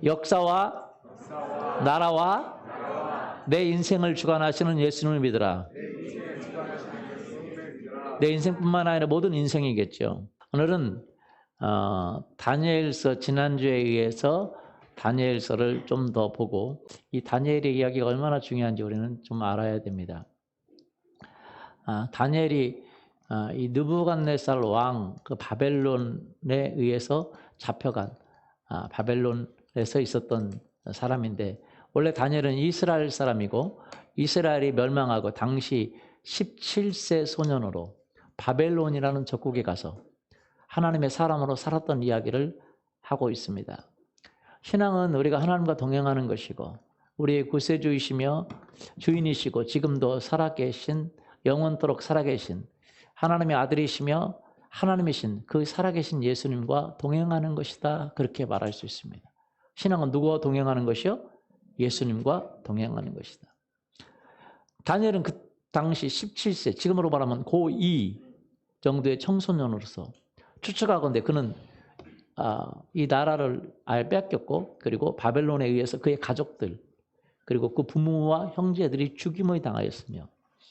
역사와 나라와 내 인생을 주관하시는 예수님을 믿으라. 내 인생뿐만 아니라 모든 인생이겠죠. 오늘은 다니엘서 지난주에 의해서 다니엘서를 좀 더 보고 이 다니엘의 이야기가 얼마나 중요한지 우리는 좀 알아야 됩니다. 다니엘이 이 느부갓네살 왕 그 바벨론에 의해서 잡혀간 바벨론에서 있었던 사람인데 원래 다니엘은 이스라엘 사람이고 이스라엘이 멸망하고 당시 17세 소년으로 바벨론이라는 적국에 가서 하나님의 사람으로 살았던 이야기를 하고 있습니다. 신앙은 우리가 하나님과 동행하는 것이고 우리의 구세주이시며 주인이시고 지금도 살아계신 영원토록 살아계신 하나님의 아들이시며 하나님이신 그 살아계신 예수님과 동행하는 것이다. 그렇게 말할 수 있습니다. 신앙은 누구와 동행하는 것이요? 예수님과 동행하는 것이다. 다니엘은 그 당시 17세, 지금으로 말하면 고2 정도의 청소년으로서 추측하건대 그는 이 나라를 아예 뺏겼고 그리고 바벨론에 의해서 그의 가족들 그리고 그 부모와 형제들이 죽임을 당하였으며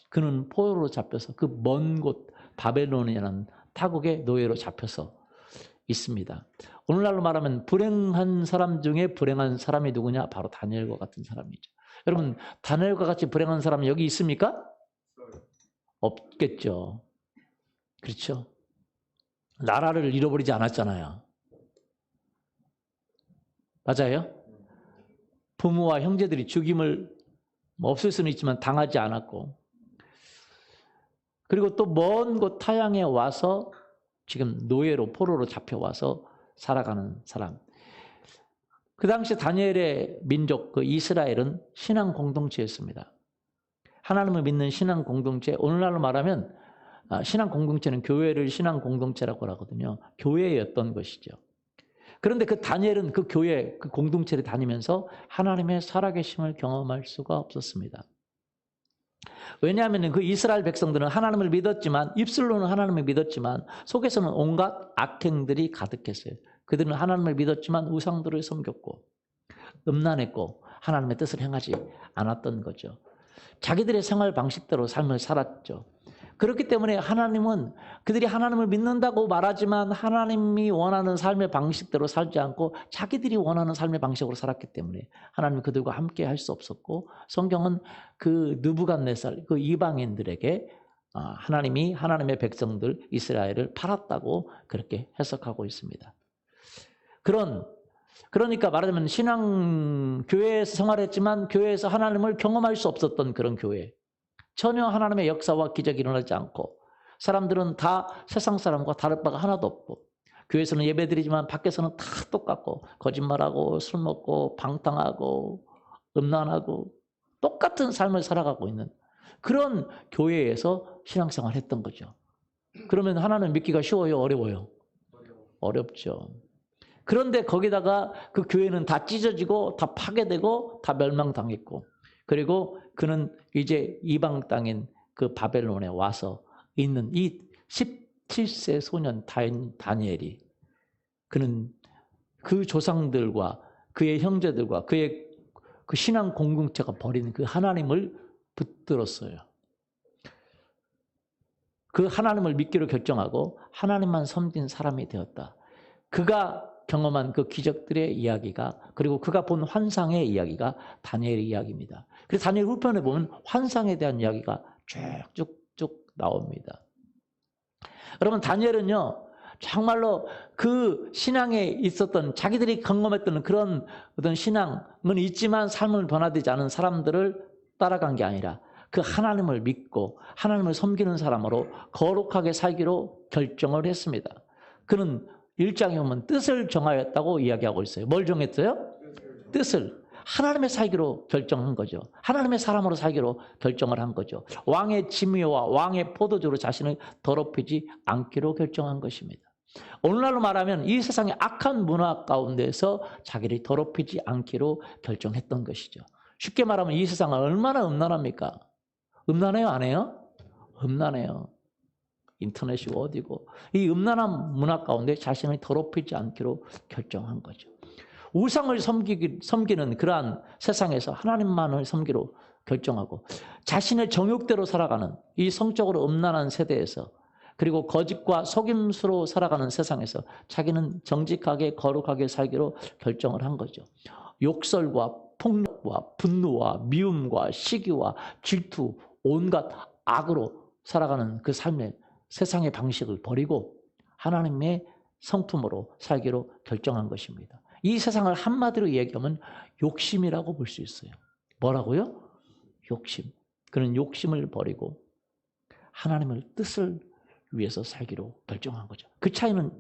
그는 포로로 잡혀서 그 먼 곳 바벨론이라는 타국의 노예로 잡혀서 있습니다. 오늘날로 말하면 불행한 사람 중에 불행한 사람이 누구냐? 바로 다니엘과 같은 사람이죠. 여러분 다니엘과 같이 불행한 사람이 여기 있습니까? 없겠죠. 그렇죠? 나라를 잃어버리지 않았잖아요. 맞아요? 부모와 형제들이 죽임을 없을 수는 있지만 당하지 않았고 그리고 또 먼 곳 타향에 와서 지금 노예로 포로로 잡혀와서 살아가는 사람. 그 당시 다니엘의 민족 그 이스라엘은 신앙 공동체였습니다. 하나님을 믿는 신앙 공동체. 오늘날로 말하면 신앙 공동체는 교회를 신앙 공동체라고 하거든요. 교회였던 것이죠. 그런데 그 다니엘은 그 교회, 그 공동체를 다니면서 하나님의 살아계심을 경험할 수가 없었습니다. 왜냐하면 그 이스라엘 백성들은 하나님을 믿었지만 입술로는 하나님을 믿었지만 속에서는 온갖 악행들이 가득했어요. 그들은 하나님을 믿었지만 우상들을 섬겼고 음란했고 하나님의 뜻을 행하지 않았던 거죠. 자기들의 생활 방식대로 삶을 살았죠. 그렇기 때문에 하나님은 그들이 하나님을 믿는다고 말하지만 하나님이 원하는 삶의 방식대로 살지 않고 자기들이 원하는 삶의 방식으로 살았기 때문에 하나님은 그들과 함께 할 수 없었고 성경은 그 느부갓네살 그 이방인들에게 하나님이 하나님의 백성들 이스라엘을 팔았다고 그렇게 해석하고 있습니다. 그러니까 말하자면 신앙 교회에서 생활했지만 교회에서 하나님을 경험할 수 없었던 그런 교회. 전혀 하나님의 역사와 기적이 일어나지 않고 사람들은 다 세상 사람과 다를 바가 하나도 없고 교회에서는 예배드리지만 밖에서는 다 똑같고 거짓말하고 술 먹고 방탕하고 음란하고 똑같은 삶을 살아가고 있는 그런 교회에서 신앙생활을 했던 거죠. 그러면 하나님 믿기가 쉬워요? 어려워요? 어렵죠. 그런데 거기다가 그 교회는 다 찢어지고 다 파괴되고 다 멸망당했고 그리고 그는 이제 이방 땅인 그 바벨론에 와서 있는 이 17세 소년 다니엘이 그는 그 조상들과 그의 형제들과 그의 그 신앙 공동체가 버린 그 하나님을 붙들었어요. 그 하나님을 믿기로 결정하고 하나님만 섬긴 사람이 되었다. 그가 경험한 그 기적들의 이야기가 그리고 그가 본 환상의 이야기가 다니엘의 이야기입니다. 그래서 다니엘 후편에 보면 환상에 대한 이야기가 쭉쭉쭉 나옵니다. 여러분 다니엘은요 정말로 그 신앙에 있었던 자기들이 경험했던 그런 어떤 신앙은 있지만 삶을 변화되지 않은 사람들을 따라간 게 아니라 그 하나님을 믿고 하나님을 섬기는 사람으로 거룩하게 살기로 결정을 했습니다. 그는 1장에 보면 뜻을 정하였다고 이야기하고 있어요. 뭘 정했어요? 뜻을. 하나님의 살기로 결정한 거죠. 하나님의 사람으로 살기로 결정을 한 거죠. 왕의 지미와 왕의 포도주로 자신을 더럽히지 않기로 결정한 것입니다. 오늘날로 말하면 이 세상의 악한 문화 가운데서 자기를 더럽히지 않기로 결정했던 것이죠. 쉽게 말하면 이 세상은 얼마나 음란합니까? 음란해요? 안 해요? 음란해요. 인터넷이 어디고 이 음란한 문화 가운데 자신을 더럽히지 않기로 결정한 거죠. 우상을 섬기는 그러한 세상에서 하나님만을 섬기로 결정하고 자신의 정욕대로 살아가는 이 성적으로 음란한 세대에서 그리고 거짓과 속임수로 살아가는 세상에서 자기는 정직하게 거룩하게 살기로 결정을 한 거죠. 욕설과 폭력과 분노와 미움과 시기와 질투, 온갖 악으로 살아가는 그 삶의 세상의 방식을 버리고 하나님의 성품으로 살기로 결정한 것입니다. 이 세상을 한마디로 얘기하면 욕심이라고 볼 수 있어요. 뭐라고요? 욕심. 그런 욕심을 버리고 하나님의 뜻을 위해서 살기로 결정한 거죠. 그 차이는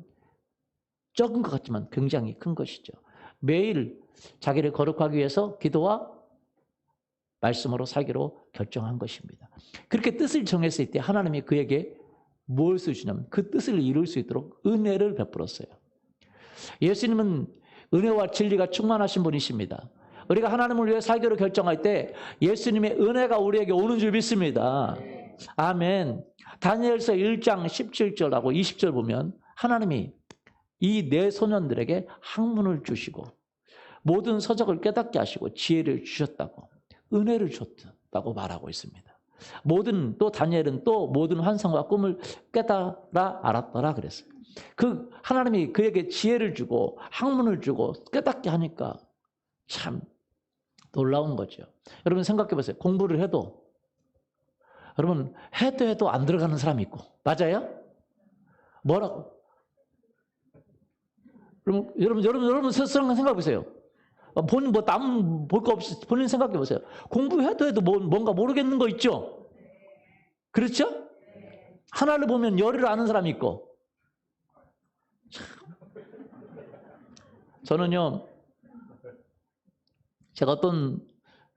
적은 것 같지만 굉장히 큰 것이죠. 매일 자기를 거룩하기 위해서 기도와 말씀으로 살기로 결정한 것입니다. 그렇게 뜻을 정했을 때 하나님이 그에게 무엇을 주냐면 그 뜻을 이룰 수 있도록 은혜를 베풀었어요. 예수님은 은혜와 진리가 충만하신 분이십니다. 우리가 하나님을 위해 살기로 결정할 때 예수님의 은혜가 우리에게 오는 줄 믿습니다. 아멘. 다니엘서 1장 17절하고 20절 보면 하나님이 이 네 소년들에게 학문을 주시고 모든 서적을 깨닫게 하시고 지혜를 주셨다고 은혜를 줬다고 말하고 있습니다. 또 다니엘은 또 모든 환상과 꿈을 깨달아 알았더라 그랬어요. 그 하나님이 그에게 지혜를 주고 학문을 주고 깨닫게 하니까 참 놀라운 거죠. 여러분 생각해 보세요. 공부를 해도 여러분 해도 안 들어가는 사람이 있고 맞아요? 뭐라고? 여러분 스스로 생각해 보세요. 본인 남 볼 거 없이 본인 생각해 보세요. 공부해도 뭔가 모르겠는 거 있죠? 그렇죠? 하나를 보면 열을 아는 사람이 있고. 저는요, 제가 어떤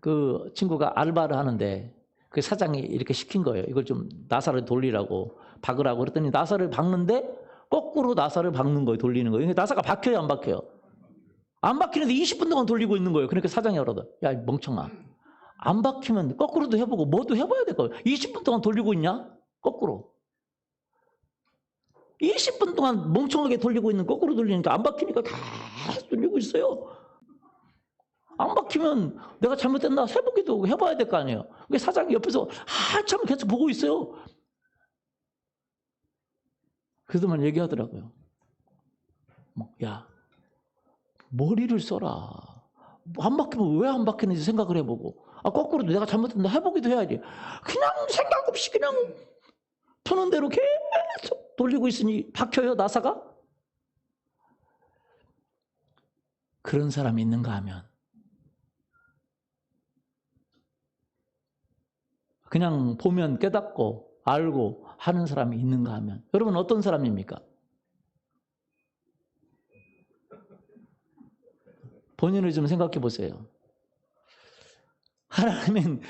그 친구가 알바를 하는데 그 사장이 이렇게 시킨 거예요. 이걸 좀 나사를 돌리라고 박으라고 그랬더니 나사를 박는데 거꾸로 나사를 박는 거예요. 돌리는 거예요. 나사가 박혀요, 안 박혀요? 안 박히는데 20분 동안 돌리고 있는 거예요. 그러니까 사장이 그러더라. 야, 멍청아. 안 박히면 거꾸로도 해보고 뭐도 해봐야 될 거예요. 20분 동안 돌리고 있냐? 거꾸로. 20분 동안 멍청하게 돌리고 있는 거꾸로 돌리니까 안 박히니까 계속 돌리고 있어요. 안 박히면 내가 잘못됐나 해보기도 해봐야 될 거 아니에요. 그게 사장이 옆에서 한참 계속 보고 있어요. 그러더만 얘기하더라고요. 야, 머리를 써라. 안 박히면 왜 안 박히는지 생각을 해보고 거꾸로도 내가 잘못했나 해보기도 해야지. 그냥 생각 없이 그냥 푸는 대로 계속 돌리고 있으니 박혀요 나사가? 그런 사람이 있는가 하면 그냥 보면 깨닫고 알고 하는 사람이 있는가 하면 여러분 어떤 사람입니까? 본인을 좀 생각해 보세요. 하나님은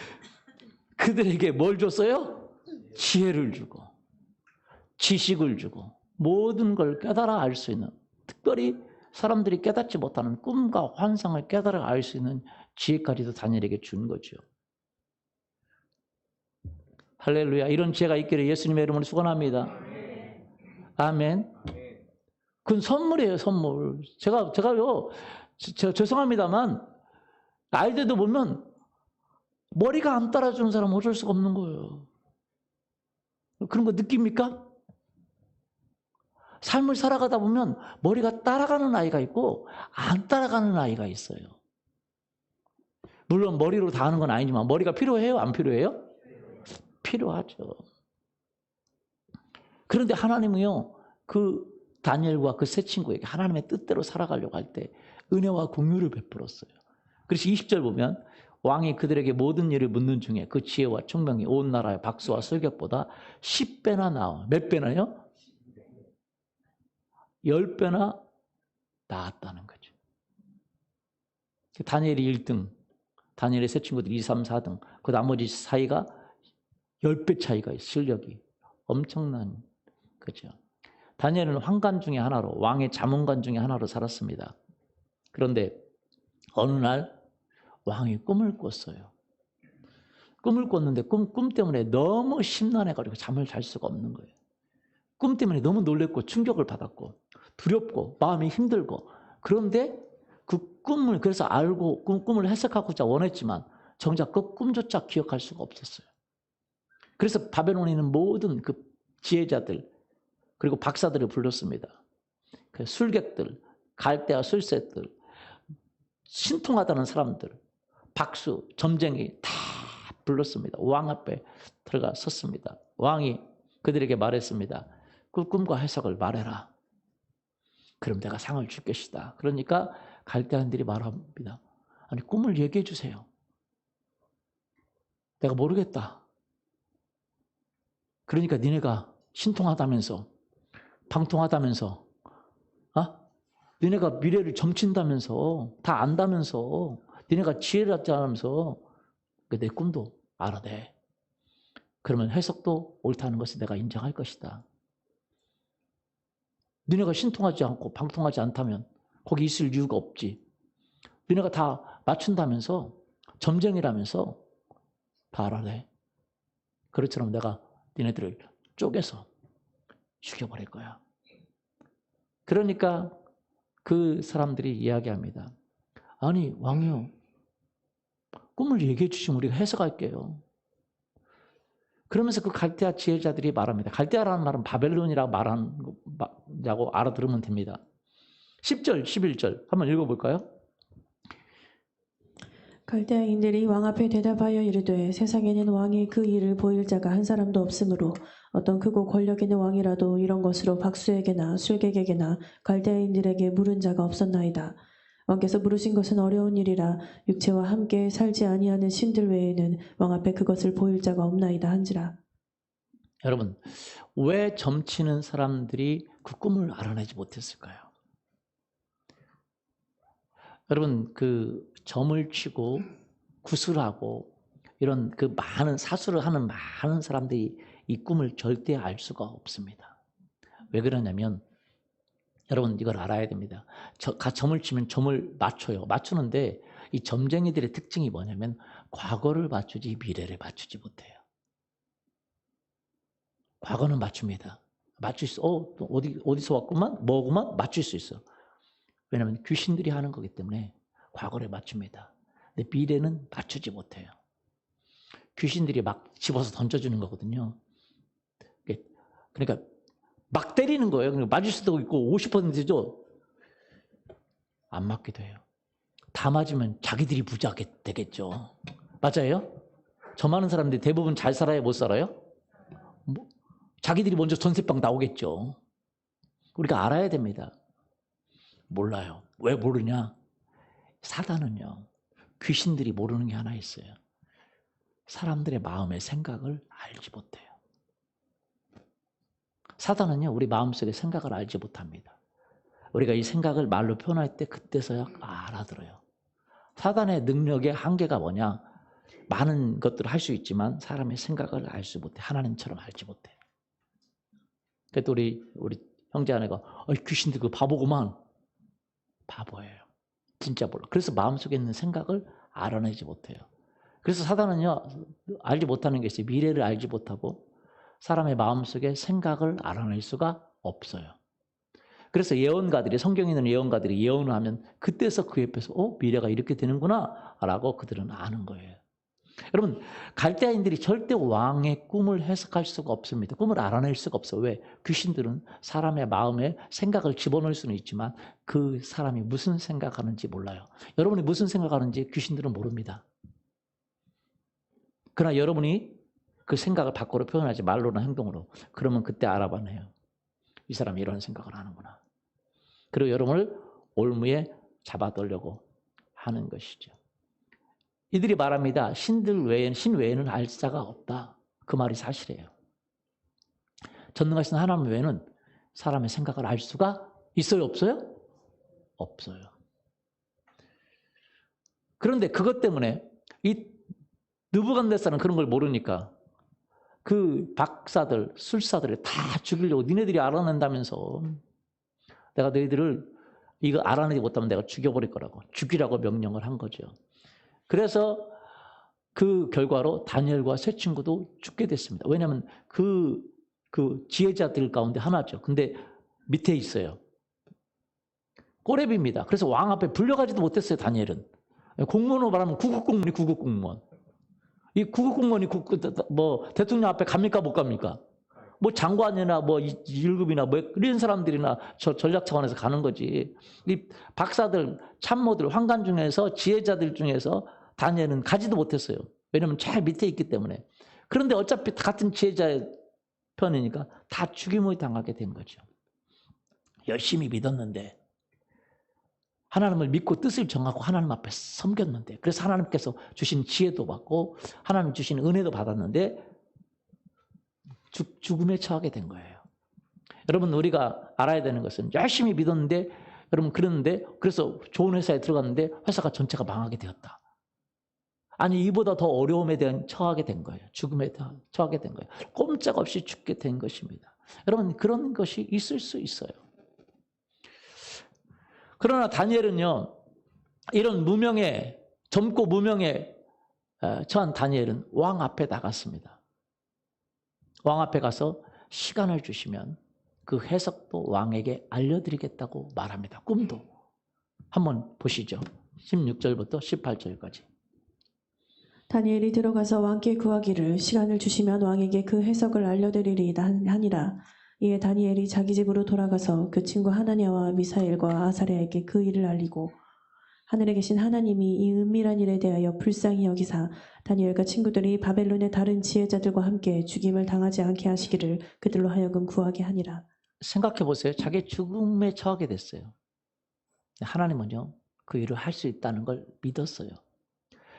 그들에게 뭘 줬어요? 지혜를 주고 지식을 주고 모든 걸 깨달아 알 수 있는 특별히 사람들이 깨닫지 못하는 꿈과 환상을 깨달아 알 수 있는 지혜까지도 다니엘에게 준 거죠. 할렐루야. 이런 지혜가 있기를 예수님의 이름으로 축원합니다. 아멘. 그건 선물이에요, 선물. 제가요, 죄송합니다만, 아이들도 보면 머리가 안 따라주는 사람은 어쩔 수가 없는 거예요. 그런 거 느낍니까? 삶을 살아가다 보면 머리가 따라가는 아이가 있고 안 따라가는 아이가 있어요. 물론 머리로 다 하는 건 아니지만 머리가 필요해요? 안 필요해요? 필요하죠. 그런데 하나님은요, 그 다니엘과 그 세 친구에게 하나님의 뜻대로 살아가려고 할 때 은혜와 공유를 베풀었어요. 그래서 20절 보면 왕이 그들에게 모든 일을 묻는 중에 그 지혜와 총명이 온 나라의 박수와 술격보다 10배나 나아. 몇 배나요? 10배나 나았다는 거죠. 다니엘이 1등, 다니엘의 세 친구들이 2, 3, 4등, 그 나머지 사이가 10배 차이가 있어요. 실력이. 엄청난 거죠. 다니엘은 황관 중에 하나로, 왕의 자문관 중에 하나로 살았습니다. 그런데 어느 날 왕이 꿈을 꿨어요. 꿈을 꿨는데 꿈 때문에 너무 심란해가지고 잠을 잘 수가 없는 거예요. 꿈 때문에 너무 놀랬고 충격을 받았고 두렵고 마음이 힘들고 그런데 그 꿈을 그래서 알고 꿈을 해석하고자 원했지만 정작 그 꿈조차 기억할 수가 없었어요. 그래서 바벨론에 있는 모든 그 지혜자들 그리고 박사들을 불렀습니다. 그 술객들, 갈대아 술셋들, 신통하다는 사람들, 박수, 점쟁이 다 불렀습니다. 왕 앞에 들어가 섰습니다. 왕이 그들에게 말했습니다. 그 꿈과 해석을 말해라. 그럼 내가 상을 줄 것이다. 그러니까 갈대아인들이 말합니다. 아니 꿈을 얘기해 주세요. 내가 모르겠다. 그러니까 니네가 신통하다면서 방통하다면서 니네가 미래를 점친다면서 다 안다면서 니네가 지혜를 갖자면서 내 꿈도 알아내. 그러면 해석도 옳다는 것을 내가 인정할 것이다. 니네가 신통하지 않고 방통하지 않다면 거기 있을 이유가 없지. 니네가 다 맞춘다면서 점쟁이라면서 다 알아내. 그렇처럼 내가 니네들을 쪼개서 죽여버릴 거야. 그러니까 그 사람들이 이야기합니다. 아니 왕이요, 꿈을 얘기해 주시면 우리가 해석할게요. 그러면서 그 갈대아 지혜자들이 말합니다. 갈대아라는 말은 바벨론이라고 말하고 알아들으면 됩니다. 10절, 11절 한번 읽어볼까요? 갈대아인들이 왕 앞에 대답하여 이르되 세상에는 왕이 그 일을 보일 자가 한 사람도 없으므로 어떤 크고 권력 있는 왕이라도 이런 것으로 박수에게나 술객에게나 갈대아인들에게 물은 자가 없었나이다. 왕께서 물으신 것은 어려운 일이라 육체와 함께 살지 아니하는 신들 외에는 왕 앞에 그것을 보일 자가 없나이다 한지라. 여러분, 왜 점치는 사람들이 그 꿈을 알아내지 못했을까요? 여러분, 그 점을 치고 구슬하고 이런 그 많은 사수를 하는 많은 사람들이 이 꿈을 절대 알 수가 없습니다. 왜 그러냐면 여러분 이걸 알아야 됩니다. 점을 치면 점을 맞춰요. 맞추는데 이 점쟁이들의 특징이 뭐냐면 과거를 맞추지 미래를 맞추지 못해요. 과거는 맞춥니다. 맞출 수, 어디서 왔구만? 뭐구만? 맞출 수 있어. 왜냐하면 귀신들이 하는 거기 때문에 과거를 맞춥니다. 근데 미래는 맞추지 못해요. 귀신들이 막 집어서 던져주는 거거든요. 그러니까 막 때리는 거예요. 맞을 수도 있고 50%죠. 안 맞기도 해요. 다 맞으면 자기들이 부자게 되겠죠. 맞아요? 저 많은 사람들이 대부분 잘 살아요? 못 살아요? 자기들이 먼저 전세방 나오겠죠. 우리가 알아야 됩니다. 몰라요. 왜 모르냐? 사단은요, 귀신들이 모르는 게 하나 있어요. 사람들의 마음의 생각을 알지 못해요. 사단은요, 우리 마음속의 생각을 알지 못합니다. 우리가 이 생각을 말로 표현할 때 그때서야 알아들어요. 사단의 능력의 한계가 뭐냐? 많은 것들을 할 수 있지만 사람의 생각을 알 수 못해. 하나님처럼 알지 못해. 그래도 우리 형제 아내가 귀신들 그 바보구만. 바보예요. 진짜 몰라. 그래서 마음속에 있는 생각을 알아내지 못해요. 그래서 사단은요, 알지 못하는 게 있어요. 미래를 알지 못하고 사람의 마음속에 생각을 알아낼 수가 없어요. 그래서 예언가들이, 성경에 있는 예언가들이 예언을 하면 그때서 그 옆에서 미래가 이렇게 되는구나 라고 그들은 아는 거예요. 여러분, 갈대아인들이 절대 왕의 꿈을 해석할 수가 없습니다. 꿈을 알아낼 수가 없어요. 왜? 귀신들은 사람의 마음에 생각을 집어넣을 수는 있지만 그 사람이 무슨 생각하는지 몰라요. 여러분이 무슨 생각하는지 귀신들은 모릅니다. 그러나 여러분이 그 생각을 밖으로 표현하지 말로나 행동으로, 그러면 그때 알아봐내요. 이 사람이 이런 생각을 하는구나. 그리고 여러분을 올무에 잡아두려고 하는 것이죠. 이들이 말합니다. 신 외에는 알 자가 없다. 그 말이 사실이에요. 전능하신 하나님 외에는 사람의 생각을 알 수가 있어요? 없어요? 없어요. 그런데 그것 때문에 이 느부갓네살은 그런 걸 모르니까 그 박사들, 술사들을 다 죽이려고, 니네들이 알아낸다면서 내가 너희들을 이거 알아내지 못하면 내가 죽여버릴 거라고, 죽이라고 명령을 한 거죠. 그래서 그 결과로 다니엘과 세 친구도 죽게 됐습니다. 왜냐하면 그 지혜자들 가운데 하나죠. 근데 밑에 있어요. 꼬레비입니다. 그래서 왕 앞에 불려가지도 못했어요, 다니엘은. 공무원으로 말하면 구급공무원이 구급공무원. 이 구급공무원이 뭐 대통령 앞에 갑니까 못 갑니까? 뭐 장관이나 뭐 1급이나 뭐 이런 사람들이나 저 전략 차원에서 가는 거지. 이 박사들, 참모들, 황관 중에서 지혜자들 중에서 다니엘은 가지도 못했어요. 왜냐면 제일 밑에 있기 때문에. 그런데 어차피 같은 지혜자의 편이니까 다 죽임을 당하게 된 거죠. 열심히 믿었는데 하나님을 믿고 뜻을 정하고 하나님 앞에 섬겼는데, 그래서 하나님께서 주신 지혜도 받고 하나님 주신 은혜도 받았는데 죽음에 처하게 된 거예요. 여러분, 우리가 알아야 되는 것은 열심히 믿었는데, 여러분 그랬는데, 그래서 좋은 회사에 들어갔는데 회사가 전체가 망하게 되었다. 아니, 이보다 더 어려움에 대한 처하게 된 거예요. 죽음에 처하게 된 거예요. 꼼짝없이 죽게 된 것입니다. 여러분, 그런 것이 있을 수 있어요. 그러나 다니엘은요, 이런 무명에, 젊고 무명에 처한 다니엘은 왕 앞에 나갔습니다. 왕 앞에 가서 시간을 주시면 그 해석도 왕에게 알려드리겠다고 말합니다. 꿈도. 한번 보시죠. 16절부터 18절까지. 다니엘이 들어가서 왕께 구하기를 시간을 주시면 왕에게 그 해석을 알려드리리이다 하니라. 이에 다니엘이 자기 집으로 돌아가서 그 친구 하나냐와 미사엘과 아사랴에게 그 일을 알리고, 하늘에 계신 하나님이 이 은밀한 일에 대하여 불쌍히 여기사 다니엘과 친구들이 바벨론의 다른 지혜자들과 함께 죽임을 당하지 않게 하시기를 그들로 하여금 구하게 하니라. 생각해 보세요. 자기 죽음에 처하게 됐어요. 하나님은요, 그 일을 할 수 있다는 걸 믿었어요.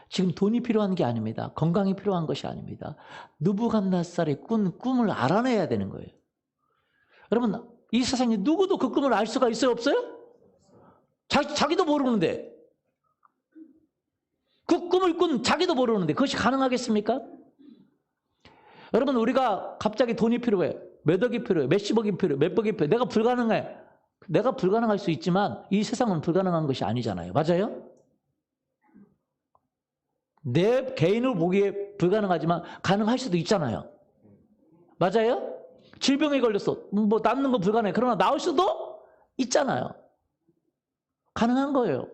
지금 돈이 필요한 게 아닙니다. 건강이 필요한 것이 아닙니다. 느부갓네살이 꾼 꿈을 알아내야 되는 거예요. 여러분, 이 세상에 누구도 그 꿈을 알 수가 있어요, 없어요? 자기도 모르는데. 그 꿈을 꾼 자기도 모르는데 그것이 가능하겠습니까? 여러분, 우리가 갑자기 돈이 필요해. 몇 억이 필요해. 몇십억이 필요해. 몇백이 필요해. 내가 불가능해. 내가 불가능할 수 있지만 이 세상은 불가능한 것이 아니잖아요. 맞아요? 내 개인을 보기에 불가능하지만 가능할 수도 있잖아요. 맞아요? 질병에 걸렸어. 뭐 낫는 거 불가능해. 그러나 나을 수도 있잖아요. 가능한 거예요.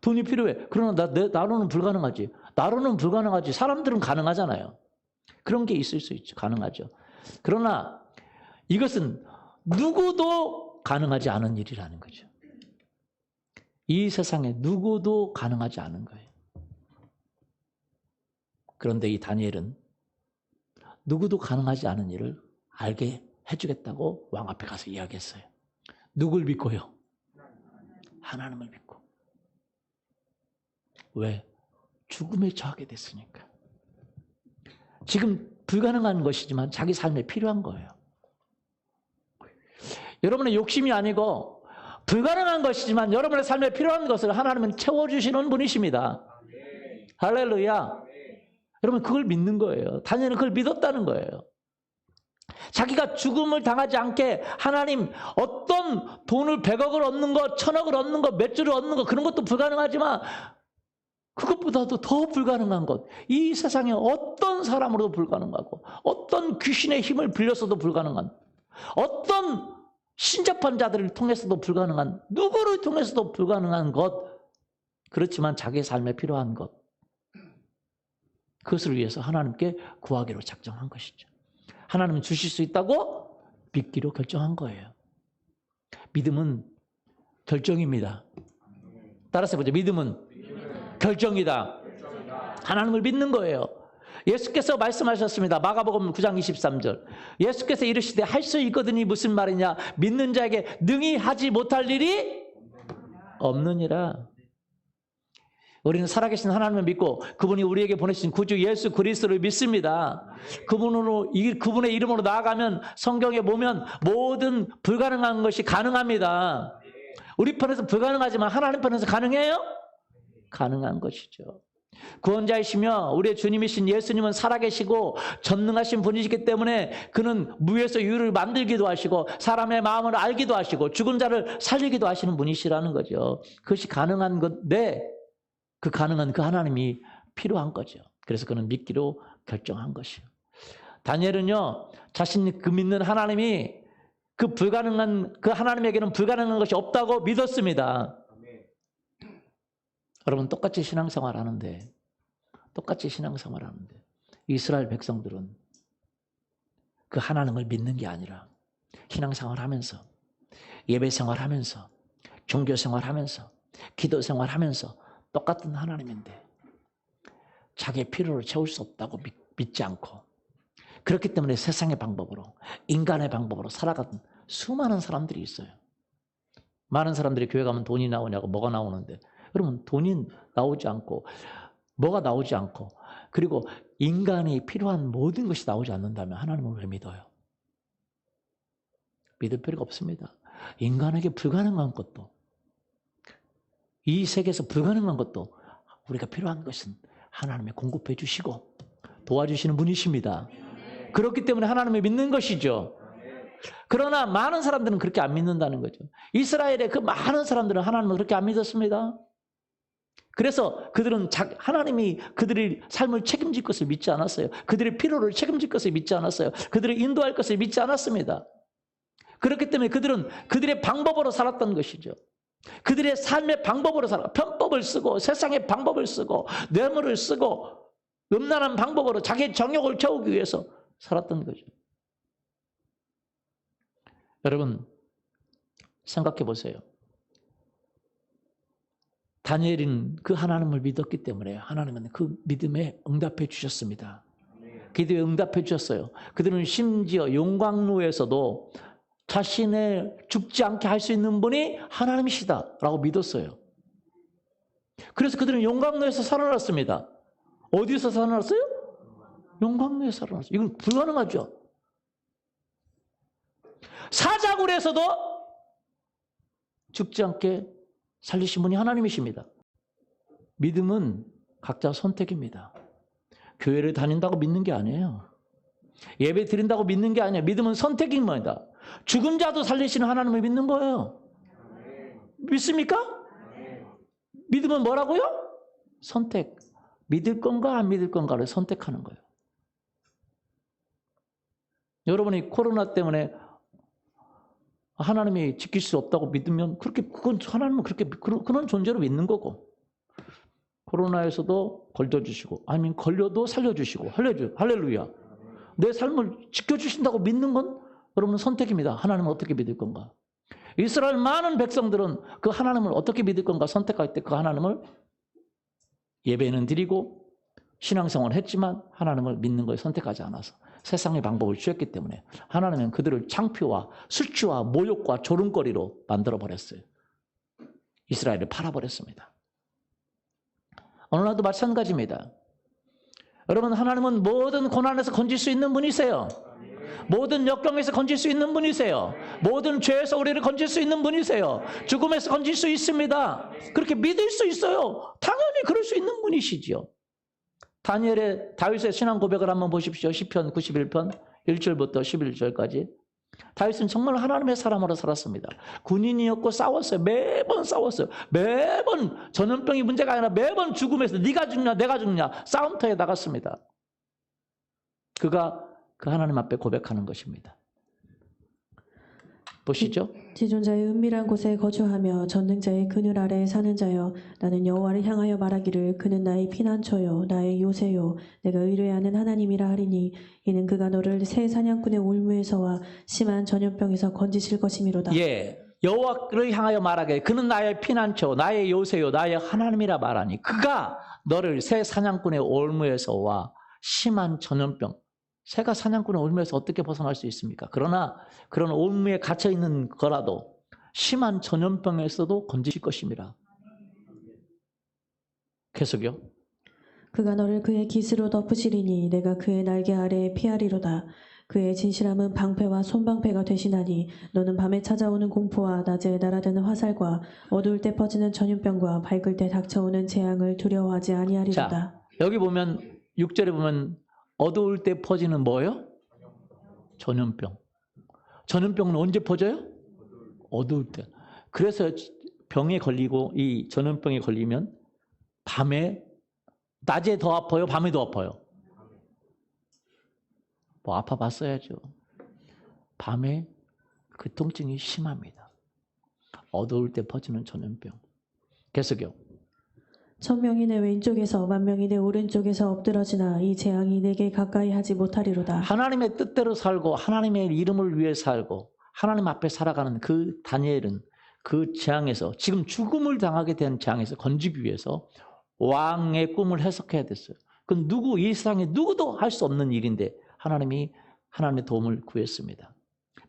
돈이 필요해. 그러나 나로는 불가능하지. 나로는 불가능하지. 사람들은 가능하잖아요. 그런 게 있을 수 있죠. 가능하죠. 그러나 이것은 누구도 가능하지 않은 일이라는 거죠. 이 세상에 누구도 가능하지 않은 거예요. 그런데 이 다니엘은 누구도 가능하지 않은 일을 알게 해주겠다고 왕 앞에 가서 이야기했어요. 누굴 믿고요? 하나님을 믿고. 왜? 죽음에 처하게 됐으니까. 지금 불가능한 것이지만 자기 삶에 필요한 거예요. 여러분의 욕심이 아니고 불가능한 것이지만 여러분의 삶에 필요한 것을 하나님은 채워주시는 분이십니다. 할렐루야. 여러분, 그걸 믿는 거예요. 다니엘은 그걸 믿었다는 거예요. 자기가 죽음을 당하지 않게 하나님, 어떤 돈을 100억을 얻는 것, 1000억을 얻는 것, 몇 주를 얻는 것, 그런 것도 불가능하지만 그것보다도 더 불가능한 것, 이 세상에 어떤 사람으로도 불가능하고 어떤 귀신의 힘을 빌려서도 불가능한, 어떤 신접한 자들을 통해서도 불가능한, 누구를 통해서도 불가능한 것, 그렇지만 자기의 삶에 필요한 것, 그것을 위해서 하나님께 구하기로 작정한 것이죠. 하나님은 주실 수 있다고 믿기로 결정한 거예요. 믿음은 결정입니다. 따라서 해보죠. 믿음은 결정이다. 하나님을 믿는 거예요. 예수께서 말씀하셨습니다. 마가복음 9장 23절. 예수께서 이르시되 할 수 있거든이 무슨 말이냐? 믿는 자에게 능히 하지 못할 일이 없느니라. 우리는 살아계신 하나님을 믿고 그분이 우리에게 보내신 구주 예수 그리스도를 믿습니다. 그분의 이름으로 나아가면 성경에 보면 모든 불가능한 것이 가능합니다. 우리 편에서 불가능하지만 하나님 편에서 가능해요? 가능한 것이죠. 구원자이시며 우리의 주님이신 예수님은 살아계시고 전능하신 분이시기 때문에 그는 무에서 유를 만들기도 하시고 사람의 마음을 알기도 하시고 죽은 자를 살리기도 하시는 분이시라는 거죠. 그것이 가능한 건데 그 가능한 그 하나님이 필요한 거죠. 그래서 그는 믿기로 결정한 것이요. 다니엘은요, 자신이 그 믿는 하나님이 그 하나님에게는 불가능한 것이 없다고 믿었습니다. 여러분 똑같이 신앙생활 하는데 이스라엘 백성들은 그 하나님을 믿는 게 아니라 신앙생활 하면서 예배 생활하면서 종교 생활하면서 기도 생활하면서 똑같은 하나님인데 자기의 필요를 채울 수 없다고 믿지 않고 그렇기 때문에 세상의 방법으로 인간의 방법으로 살아가는 수많은 사람들이 있어요. 많은 사람들이 교회 가면 돈이 나오냐고 뭐가 나오는데 그러면 돈이 나오지 않고 뭐가 나오지 않고 그리고 인간이 필요한 모든 것이 나오지 않는다면 하나님을 왜 믿어요? 믿을 필요가 없습니다. 인간에게 불가능한 것도 이 세계에서 불가능한 것도 우리가 필요한 것은 하나님이 공급해 주시고 도와주시는 분이십니다. 그렇기 때문에 하나님을 믿는 것이죠. 그러나 많은 사람들은 그렇게 안 믿는다는 거죠. 이스라엘의 그 많은 사람들은 하나님을 그렇게 안 믿었습니다. 그래서 그들은 하나님이 그들의 삶을 책임질 것을 믿지 않았어요. 그들의 필요를 책임질 것을 믿지 않았어요. 그들을 인도할 것을 믿지 않았습니다. 그렇기 때문에 그들은 그들의 방법으로 살았던 것이죠. 그들의 삶의 방법으로 살아 편법을 쓰고 세상의 방법을 쓰고 뇌물을 쓰고 음란한 방법으로 자기의 정욕을 채우기 위해서 살았던 거죠. 여러분 생각해 보세요. 다니엘은 그 하나님을 믿었기 때문에 하나님은 그 믿음에 응답해 주셨습니다. 기도에 응답해 주셨어요. 그들은 심지어 용광로에서도 자신의 죽지 않게 할 수 있는 분이 하나님이시다라고 믿었어요. 그래서 그들은 용광로에서 살아났습니다. 어디서 살아났어요? 용광로에서 살아났어요. 이건 불가능하죠. 사자굴에서도 죽지 않게 살리신 분이 하나님이십니다. 믿음은 각자 선택입니다. 교회를 다닌다고 믿는 게 아니에요. 예배 드린다고 믿는 게 아니에요. 믿음은 선택입니다. 죽은 자도 살리시는 하나님을 믿는 거예요. 믿습니까? 믿음은 뭐라고요? 선택. 믿을 건가 안 믿을 건가를 선택하는 거예요. 여러분이 코로나 때문에 하나님이 지킬 수 없다고 믿으면 그건 하나님은 그런 존재로 믿는 거고 코로나에서도 걸려주시고 아니면 걸려도 살려주시고 할렐루야. 내 삶을 지켜주신다고 믿는 건 여러분은 선택입니다. 하나님을 어떻게 믿을 건가? 이스라엘 많은 백성들은 그 하나님을 어떻게 믿을 건가 선택할 때 그 하나님을 예배는 드리고 신앙생활을 했지만 하나님을 믿는 걸 선택하지 않아서 세상의 방법을 취했기 때문에 하나님은 그들을 창피와 수치와 모욕과 조롱거리로 만들어버렸어요. 이스라엘을 팔아버렸습니다. 오늘날도 마찬가지입니다. 여러분 하나님은 모든 고난에서 건질 수 있는 분이세요. 모든 역경에서 건질 수 있는 분이세요. 모든 죄에서 우리를 건질 수 있는 분이세요. 죽음에서 건질 수 있습니다. 그렇게 믿을 수 있어요. 당연히 그럴 수 있는 분이시지요. 다윗의 신앙 고백을 한번 보십시오. 시편 91편 1절부터 11절까지. 다윗은 정말 하나님의 사람으로 살았습니다. 군인이었고 싸웠어요. 매번 싸웠어요. 매번 전염병이 문제가 아니라 매번 죽음에서 네가 죽냐 내가 죽냐 싸움터에 나갔습니다. 그가 그 하나님 앞에 고백하는 것입니다. 보시죠. 지존자의 은밀한 곳에 거주하며 전능자의 그늘 아래에 사는 자여 나는 여호와를 향하여 말하기를 그는 나의 피난처요 나의 요새요 내가 의뢰하는 하나님이라 하리니 이는 그가 너를 새 사냥꾼의 올무에서와 심한 전염병에서 건지실 것이미로다. 예, 여호와를 향하여 말하기를 그는 나의 피난처 나의 요새요 나의 하나님이라 말하니 그가 너를 새 사냥꾼의 올무에서와 심한 전염병 새가 사냥꾼의 올무에서 어떻게 벗어날 수 있습니까? 그러나 그런 올무에 갇혀 있는 거라도 심한 전염병에서도 건지실 것입니다. 계속요. 그가 너를 그의 깃으로 덮으시리니 내가 그의 날개 아래에 피하리로다. 그의 진실함은 방패와 손방패가 되시나니 너는 밤에 찾아오는 공포와 낮에 날아드는 화살과 어두울 때 퍼지는 전염병과 밝을 때 닥쳐오는 재앙을 두려워하지 아니하리로다. 자, 여기 보면 6절에 보면 어두울 때 퍼지는 뭐예요? 전염병. 전염병은 언제 퍼져요? 어두울 때. 그래서 병에 걸리고 이 전염병에 걸리면 밤에 낮에 더 아파요? 밤에 더 아파요? 뭐 아파 봤어야죠. 밤에 그 통증이 심합니다. 어두울 때 퍼지는 전염병. 계속요. 1000명이 내 왼쪽에서 10,000명이 내 오른쪽에서 엎드러지나 이 재앙이 내게 가까이 하지 못하리로다. 하나님의 뜻대로 살고 하나님의 이름을 위해 살고 하나님 앞에 살아가는 그 다니엘은 그 재앙에서, 지금 죽음을 당하게 된 재앙에서 건지기 위해서 왕의 꿈을 해석해야 됐어요. 그건 이 세상에 누구도 할 수 없는 일인데 하나님이 하나님의 도움을 구했습니다.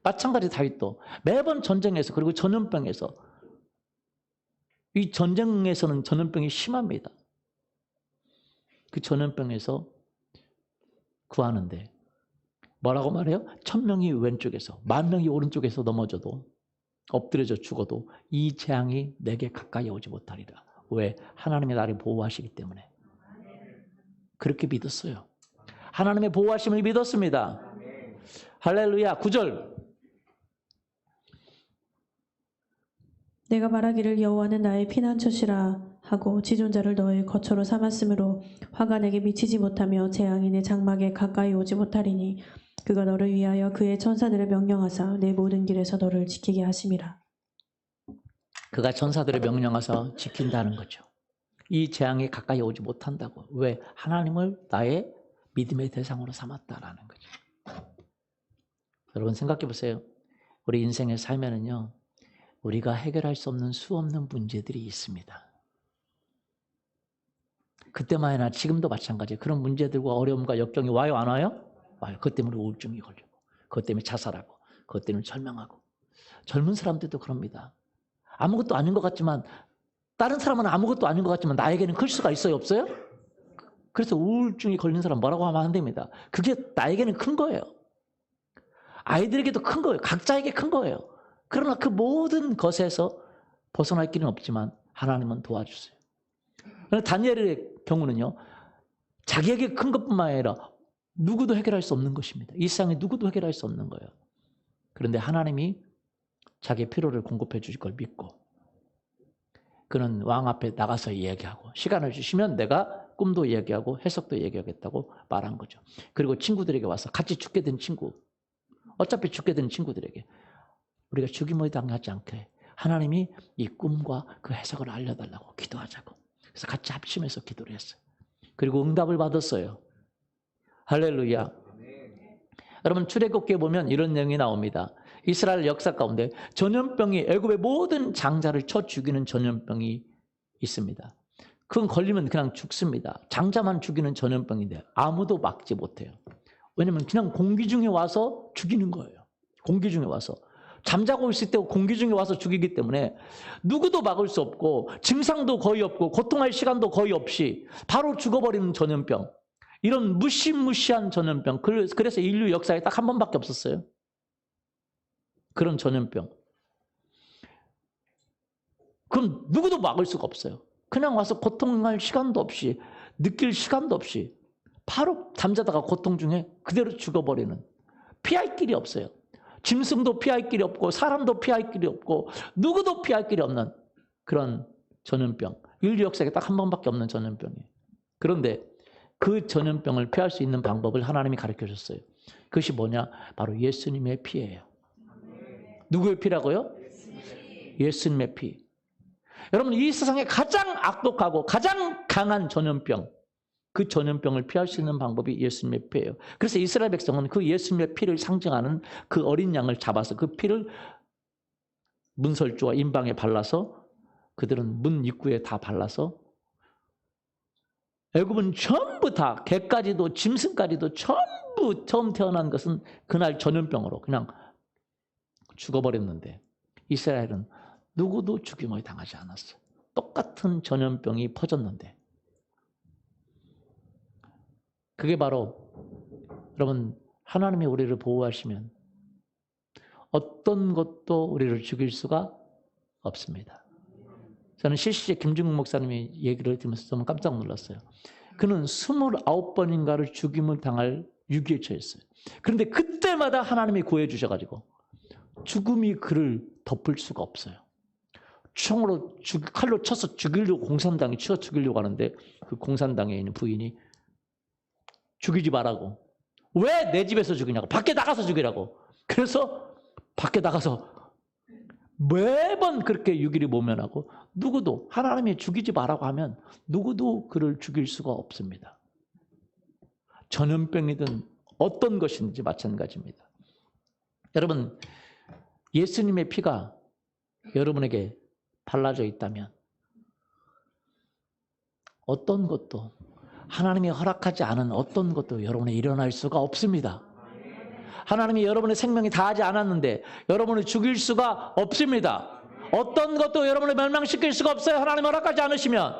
마찬가지 다윗도 매번 전쟁에서, 그리고 전염병에서, 이 전쟁에서는 전염병이 심합니다. 그 전염병에서 구하는데 뭐라고 말해요? 1000명이 왼쪽에서 10,000명이 오른쪽에서 넘어져도, 엎드려져 죽어도 이 재앙이 내게 가까이 오지 못하리라. 왜? 하나님이 나를 보호하시기 때문에. 그렇게 믿었어요. 하나님의 보호하심을 믿었습니다. 할렐루야. 9절. 내가 말하기를 여호와는 나의 피난처시라 하고 지존자를 너의 거처로 삼았으므로 화가 내게 미치지 못하며 재앙이 내 장막에 가까이 오지 못하리니 그가 너를 위하여 그의 천사들을 명령하사 내 모든 길에서 너를 지키게 하심이라. 그가 천사들을 명령하사 지킨다는 거죠. 이 재앙이 가까이 오지 못한다고. 왜? 하나님을 나의 믿음의 대상으로 삼았다라는 거죠. 여러분 생각해 보세요. 우리 인생에 살면은요, 우리가 해결할 수 없는 수없는 문제들이 있습니다. 그때만이나 지금도 마찬가지예요. 그런 문제들과 어려움과 역경이 와요, 안 와요? 와요. 그것 때문에 우울증이 걸리고, 그것 때문에 자살하고, 그것 때문에 절망하고. 젊은 사람들도 그럽니다. 아무것도 아닌 것 같지만, 다른 사람은 아무것도 아닌 것 같지만 나에게는 클 수가 있어요, 없어요? 그래서 우울증이 걸린 사람 뭐라고 하면 안 됩니다. 그게 나에게는 큰 거예요. 아이들에게도 큰 거예요. 각자에게 큰 거예요. 그러나 그 모든 것에서 벗어날 길은 없지만 하나님은 도와주세요. 그러나 다니엘의 경우는요, 자기에게 큰 것뿐만 아니라 누구도 해결할 수 없는 것입니다. 이 세상에 누구도 해결할 수 없는 거예요. 그런데 하나님이 자기의 필요를 공급해 주실 걸 믿고, 그는 왕 앞에 나가서 이야기하고, 시간을 주시면 내가 꿈도 이야기하고 해석도 이야기하겠다고 말한 거죠. 그리고 친구들에게 와서, 같이 죽게 된 친구, 어차피 죽게 된 친구들에게 우리가 죽임을 당하지 않게 하나님이 이 꿈과 그 해석을 알려달라고 기도하자고. 그래서 같이 합심해서 기도를 했어요. 그리고 응답을 받았어요. 할렐루야. 여러분 출애굽기에 보면 이런 내용이 나옵니다. 이스라엘 역사 가운데 전염병이, 애굽의 모든 장자를 쳐 죽이는 전염병이 있습니다. 그건 걸리면 그냥 죽습니다. 장자만 죽이는 전염병인데 아무도 막지 못해요. 왜냐면 그냥 공기 중에 와서 죽이는 거예요. 공기 중에 와서. 잠자고 있을 때 공기 중에 와서 죽이기 때문에 누구도 막을 수 없고 증상도 거의 없고 고통할 시간도 거의 없이 바로 죽어버리는 전염병. 이런 무시무시한 전염병. 그래서 인류 역사에 딱 한 번밖에 없었어요. 그런 전염병. 그럼 누구도 막을 수가 없어요. 그냥 와서 고통할 시간도 없이, 느낄 시간도 없이 바로 잠자다가 고통 중에 그대로 죽어버리는, 피할 길이 없어요. 짐승도 피할 길이 없고 사람도 피할 길이 없고 누구도 피할 길이 없는 그런 전염병. 인류 역사에 딱 한 번밖에 없는 전염병이에요. 그런데 그 전염병을 피할 수 있는 방법을 하나님이 가르쳐 줬어요. 그것이 뭐냐? 바로 예수님의 피예요. 누구의 피라고요? 예수님의 피. 여러분, 이 세상에 가장 악독하고 가장 강한 전염병, 그 전염병을 피할 수 있는 방법이 예수님의 피예요. 그래서 이스라엘 백성은 그 예수님의 피를 상징하는 그 어린 양을 잡아서 그 피를 문설주와 임방에 발라서, 그들은 문 입구에 다 발라서, 애굽은 전부 다, 개까지도 짐승까지도 전부 처음 태어난 것은 그날 전염병으로 그냥 죽어버렸는데 이스라엘은 누구도 죽임을 당하지 않았어요. 똑같은 전염병이 퍼졌는데, 그게 바로 여러분, 하나님이 우리를 보호하시면 어떤 것도 우리를 죽일 수가 없습니다. 저는 실시제 김중국 목사님의 얘기를 들으면서 정말 깜짝 놀랐어요. 그는 29번인가를 죽임을 당할 위기에 처했어요. 그런데 그때마다 하나님이 구해 주셔가지고 죽음이 그를 덮을 수가 없어요. 총으로 칼로 쳐서 죽이려고, 공산당이 쳐 죽이려고 하는데 그 공산당에 있는 부인이 죽이지 말라고. 왜 내 집에서 죽이냐고. 밖에 나가서 죽이라고. 그래서 밖에 나가서 매번 그렇게 유기를 모면하고 누구도 하나님이 죽이지 말라고 하면 누구도 그를 죽일 수가 없습니다. 전염병이든 어떤 것인지 마찬가지입니다. 여러분, 예수님의 피가 여러분에게 발라져 있다면 어떤 것도, 하나님이 허락하지 않은 어떤 것도 여러분에 일어날 수가 없습니다. 하나님이 여러분의 생명이 다하지 않았는데 여러분을 죽일 수가 없습니다. 어떤 것도 여러분을 멸망시킬 수가 없어요. 하나님 허락하지 않으시면.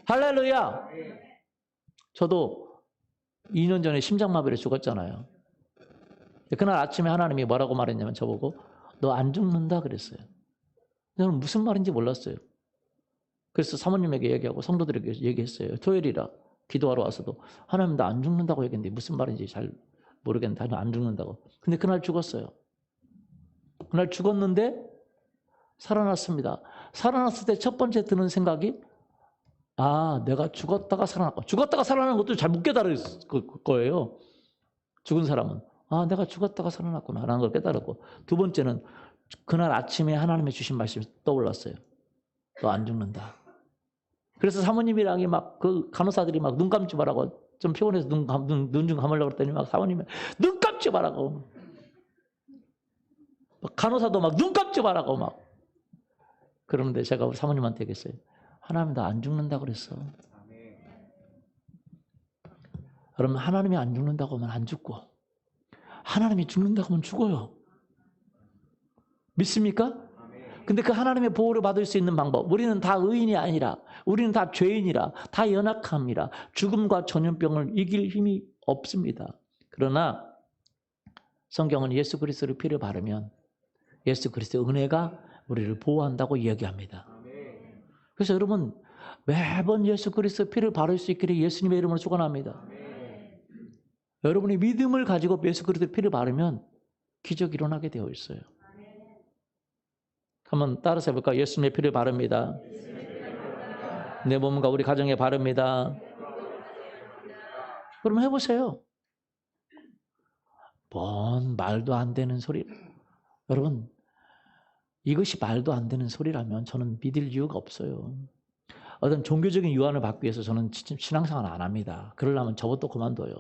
할렐루야. 저도 2년 전에 심장마비로 죽었잖아요. 그날 아침에 하나님이 뭐라고 말했냐면 저보고 너 안 죽는다 그랬어요. 저는 무슨 말인지 몰랐어요. 그래서 사모님에게 얘기하고 성도들에게 얘기했어요. 토요일이라 기도하러 와서도 하나님 나 안 죽는다고 얘기했는데 무슨 말인지 잘 모르겠는데 하나님 안 죽는다고. 근데 그날 죽었어요. 그날 죽었는데 살아났습니다. 살아났을 때 첫 번째 드는 생각이 내가 죽었다가 살아났고, 죽었다가 살아나는 것도 잘 못 깨달을 거예요. 죽은 사람은 내가 죽었다가 살아났구나 라는 걸 깨달았고, 두 번째는 그날 아침에 하나님의 주신 말씀이 떠올랐어요. 너 안 죽는다. 그래서 사모님이랑 그 간호사들이 눈 감지 말라고, 좀 피곤해서 눈 좀 감으려고 그랬더니 사모님이 눈 감지 말라고, 간호사도 눈 감지 말라고 그러는데 제가 우리 사모님한테 얘기했어요. 하나님 나 안 죽는다 그랬어. 그러면 하나님이 안 죽는다고 하면 안 죽고 하나님이 죽는다고 하면 죽어요. 믿습니까? 근데 그 하나님의 보호를 받을 수 있는 방법, 우리는 다 의인이 아니라, 우리는 다 죄인이라, 다 연약함이라 죽음과 전염병을 이길 힘이 없습니다. 그러나 성경은 예수 그리스도의 피를 바르면 예수 그리스도의 은혜가 우리를 보호한다고 이야기합니다. 그래서 여러분 매번 예수 그리스도의 피를 바를 수 있기를 예수님의 이름으로 축원합니다. 여러분이 믿음을 가지고 예수 그리스도의 피를 바르면 기적이 일어나게 되어 있어요. 한번 따라서 해볼까요? 예수님의 피를 바릅니다. 내 몸과 우리 가정에 바릅니다. 그럼 해보세요. 뭔 말도 안 되는 소리. 여러분 이것이 말도 안 되는 소리라면 저는 믿을 이유가 없어요. 어떤 종교적인 유한을 받기 위해서 저는 신앙생활 안 합니다. 그러려면 저부터 그만둬요.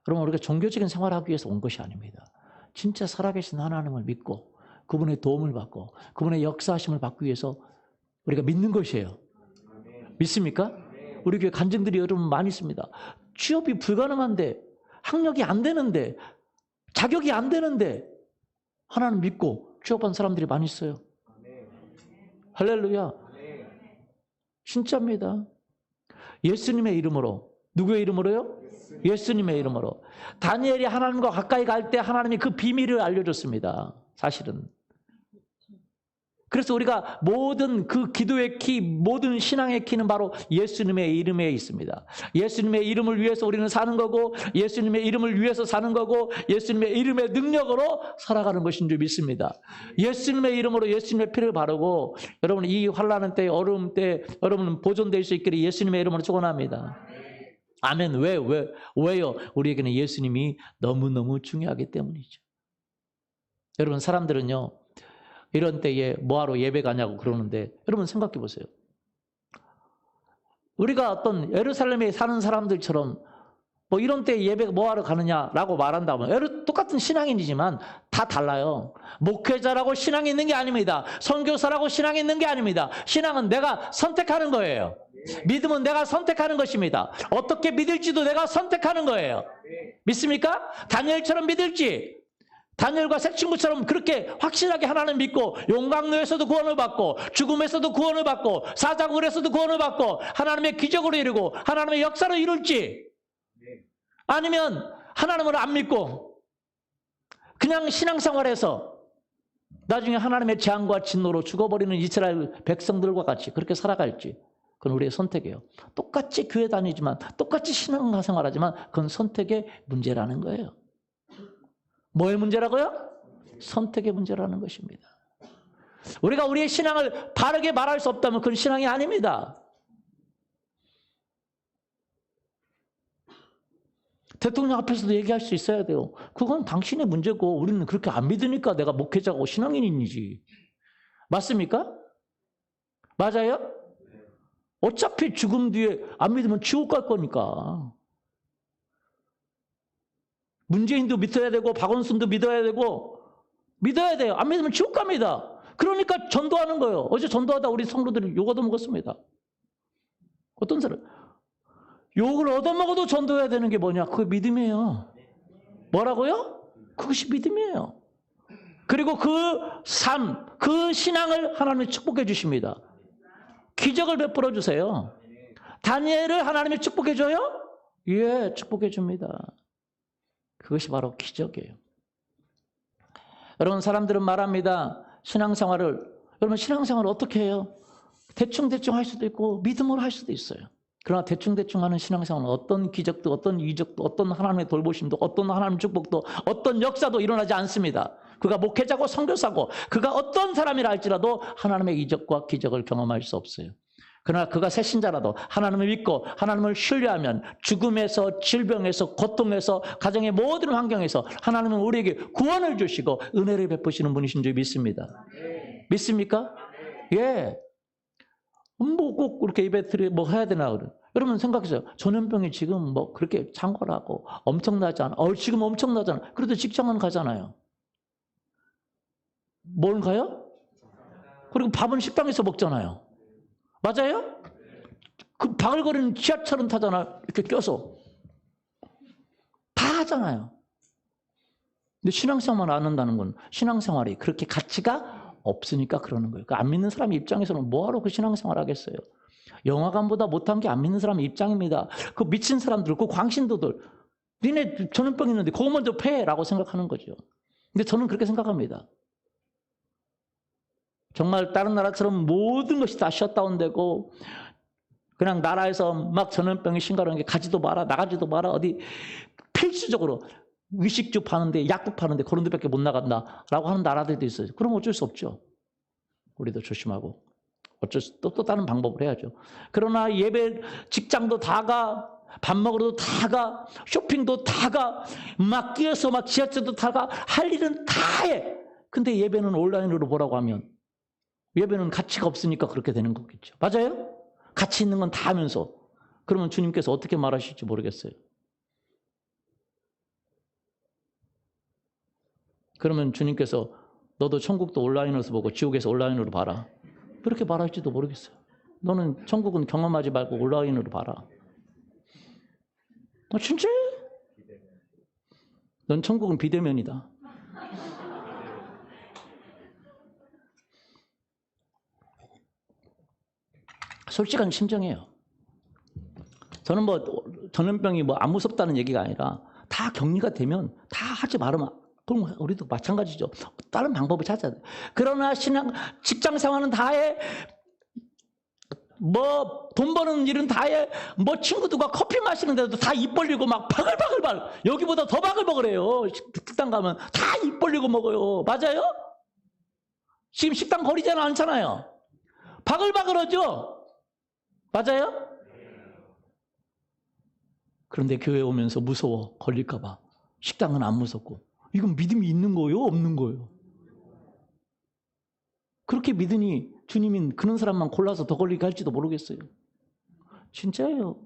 그러면 우리가 종교적인 생활을 하기 위해서 온 것이 아닙니다. 진짜 살아계신 하나님을 믿고 그분의 도움을 받고 그분의 역사하심을 받기 위해서 우리가 믿는 것이에요. 믿습니까? 우리 교회 간증들이 여러분 많이 있습니다. 취업이 불가능한데, 학력이 안 되는데, 자격이 안 되는데 하나님 믿고 취업한 사람들이 많이 있어요. 할렐루야. 진짜입니다. 예수님의 이름으로. 누구의 이름으로요? 예수님의 이름으로. 다니엘이 하나님과 가까이 갈 때 하나님이 그 비밀을 알려줬습니다. 사실은. 그래서 우리가 모든 그 기도의 키, 모든 신앙의 키는 바로 예수님의 이름에 있습니다. 예수님의 이름을 위해서 우리는 사는 거고, 예수님의 이름을 위해서 사는 거고, 예수님의 이름의 능력으로 살아가는 것인 줄 믿습니다. 예수님의 이름으로 예수님의 피를 바르고, 여러분 이 환난의 때, 어려움 때 여러분은 보존될 수 있기를 예수님의 이름으로 축원합니다. 아멘. 왜요? 우리에게는 예수님이 너무너무 중요하기 때문이죠. 여러분 사람들은요, 이런 때에 뭐하러 예배 가냐고 그러는데 여러분 생각해 보세요. 우리가 어떤 예루살렘에 사는 사람들처럼 뭐 이런 때 예배 뭐하러 가느냐라고 말한다면 똑같은 신앙인이지만 다 달라요. 목회자라고 신앙이 있는 게 아닙니다. 선교사라고 신앙이 있는 게 아닙니다. 신앙은 내가 선택하는 거예요. 믿음은 내가 선택하는 것입니다. 어떻게 믿을지도 내가 선택하는 거예요. 믿습니까? 다니엘처럼 믿을지, 다니엘과 새 친구처럼 그렇게 확실하게 하나님 믿고 용광로에서도 구원을 받고 죽음에서도 구원을 받고 사자굴에서도 구원을 받고 하나님의 기적으로 이루고 하나님의 역사로 이룰지, 아니면 하나님을 안 믿고 그냥 신앙생활에서 나중에 하나님의 재앙과 진노로 죽어버리는 이스라엘 백성들과 같이 그렇게 살아갈지, 그건 우리의 선택이에요. 똑같이 교회 다니지만 똑같이 신앙생활하지만 그건 선택의 문제라는 거예요. 뭐의 문제라고요? 선택의 문제라는 것입니다. 우리가 우리의 신앙을 바르게 말할 수 없다면 그건 신앙이 아닙니다. 대통령 앞에서도 얘기할 수 있어야 돼요. 그건 당신의 문제고 우리는 그렇게 안 믿으니까 내가 목회자고 신앙인이지. 맞습니까? 맞아요? 어차피 죽음 뒤에 안 믿으면 지옥 갈 거니까. 문재인도 믿어야 되고 박원순도 믿어야 되고 믿어야 돼요. 안 믿으면 지옥 갑니다. 그러니까 전도하는 거예요. 어제 전도하다 우리 성도들이 욕 얻어먹었습니다. 어떤 사람? 욕을 얻어먹어도 전도해야 되는 게 뭐냐? 그게 믿음이에요. 뭐라고요? 그것이 믿음이에요. 그리고 그 삶, 그 신앙을 하나님이 축복해 주십니다. 기적을 베풀어 주세요. 다니엘을 하나님이 축복해 줘요? 예, 축복해 줍니다. 그것이 바로 기적이에요. 여러분, 사람들은 말합니다. 여러분, 신앙생활을 어떻게 해요? 대충 할 수도 있고 믿음으로 할 수도 있어요. 그러나 대충 하는 신앙생활은 어떤 기적도 어떤 이적도 어떤 하나님의 돌보심도 어떤 하나님의 축복도 어떤 역사도 일어나지 않습니다. 그가 목회자고 선교사고 그가 어떤 사람이라 할지라도 하나님의 이적과 기적을 경험할 수 없어요. 그러나 그가 새신자라도 하나님을 믿고 하나님을 신뢰하면 죽음에서 질병에서 고통에서 가정의 모든 환경에서 하나님은 우리에게 구원을 주시고 은혜를 베푸시는 분이신 줄 믿습니다. 믿습니까? 예. 뭐 꼭 그렇게 입에 뭐 해야 되나 그래. 여러분 생각해서요. 전염병이 지금 뭐 그렇게 창궐하고 엄청나지 않아. 지금 엄청나잖아. 그래도 직장은 가잖아요. 뭘 가요? 그리고 밥은 식당에서 먹잖아요. 맞아요? 그 바글거리는 지하철은 타잖아. 이렇게 껴서. 다 하잖아요. 근데 신앙생활만 안 한다는 건 신앙생활이 그렇게 가치가 없으니까 그러는 거예요. 그 안 믿는 사람 입장에서는 뭐하러 그 신앙생활 하겠어요? 영화관보다 못한 게 안 믿는 사람 입장입니다. 그 미친 사람들, 그 광신도들, 니네 전염병 있는데 그거 먼저 패라고 생각하는 거죠. 근데 저는 그렇게 생각합니다. 정말 다른 나라처럼 모든 것이 다 셧다운되고 그냥 나라에서 막 전염병이 심각한 게 가지도 마라, 나가지도 마라, 어디 필수적으로 위식주 파는데, 약국 파는데 그런 데밖에 못 나간다라고 하는 나라들도 있어요. 그럼 어쩔 수 없죠. 우리도 조심하고 또 다른 방법을 해야죠. 그러나 예배, 직장도 다 가, 밥 먹으러도 다 가, 쇼핑도 다 가, 막 뛰어서 막 지하철도 다 가, 할 일은 다 해. 근데 예배는 온라인으로 보라고 하면 예배는 가치가 없으니까 그렇게 되는 거겠죠. 맞아요? 가치 있는 건 다 하면서 그러면 주님께서 어떻게 말하실지 모르겠어요. 그러면 주님께서 너도 천국도 온라인으로 보고 지옥에서 온라인으로 봐라. 그렇게 말할지도 모르겠어요. 너는 천국은 경험하지 말고 온라인으로 봐라. 진짜? 넌 천국은 비대면이다. 솔직한 심정이에요. 저는 뭐 전염병이 뭐 안 무섭다는 얘기가 아니라 다 격리가 되면 다 하지 말으면 그럼 우리도 마찬가지죠. 다른 방법을 찾아야 돼. 그러나 직장 생활은 다 해. 뭐 돈 버는 일은 다 해. 뭐 친구들과 커피 마시는데도 다 입 벌리고 막 바글바글 여기보다 더 바글바글해요. 식당 가면 다 입 벌리고 먹어요. 맞아요? 지금 식당 거리지는 않잖아요. 바글바글하죠? 맞아요? 그런데 교회 오면서 무서워. 걸릴까 봐. 식당은 안 무섭고. 이건 믿음이 있는 거예요? 없는 거예요? 그렇게 믿으니 주님이 그런 사람만 골라서 더 걸리게 할지도 모르겠어요. 진짜예요.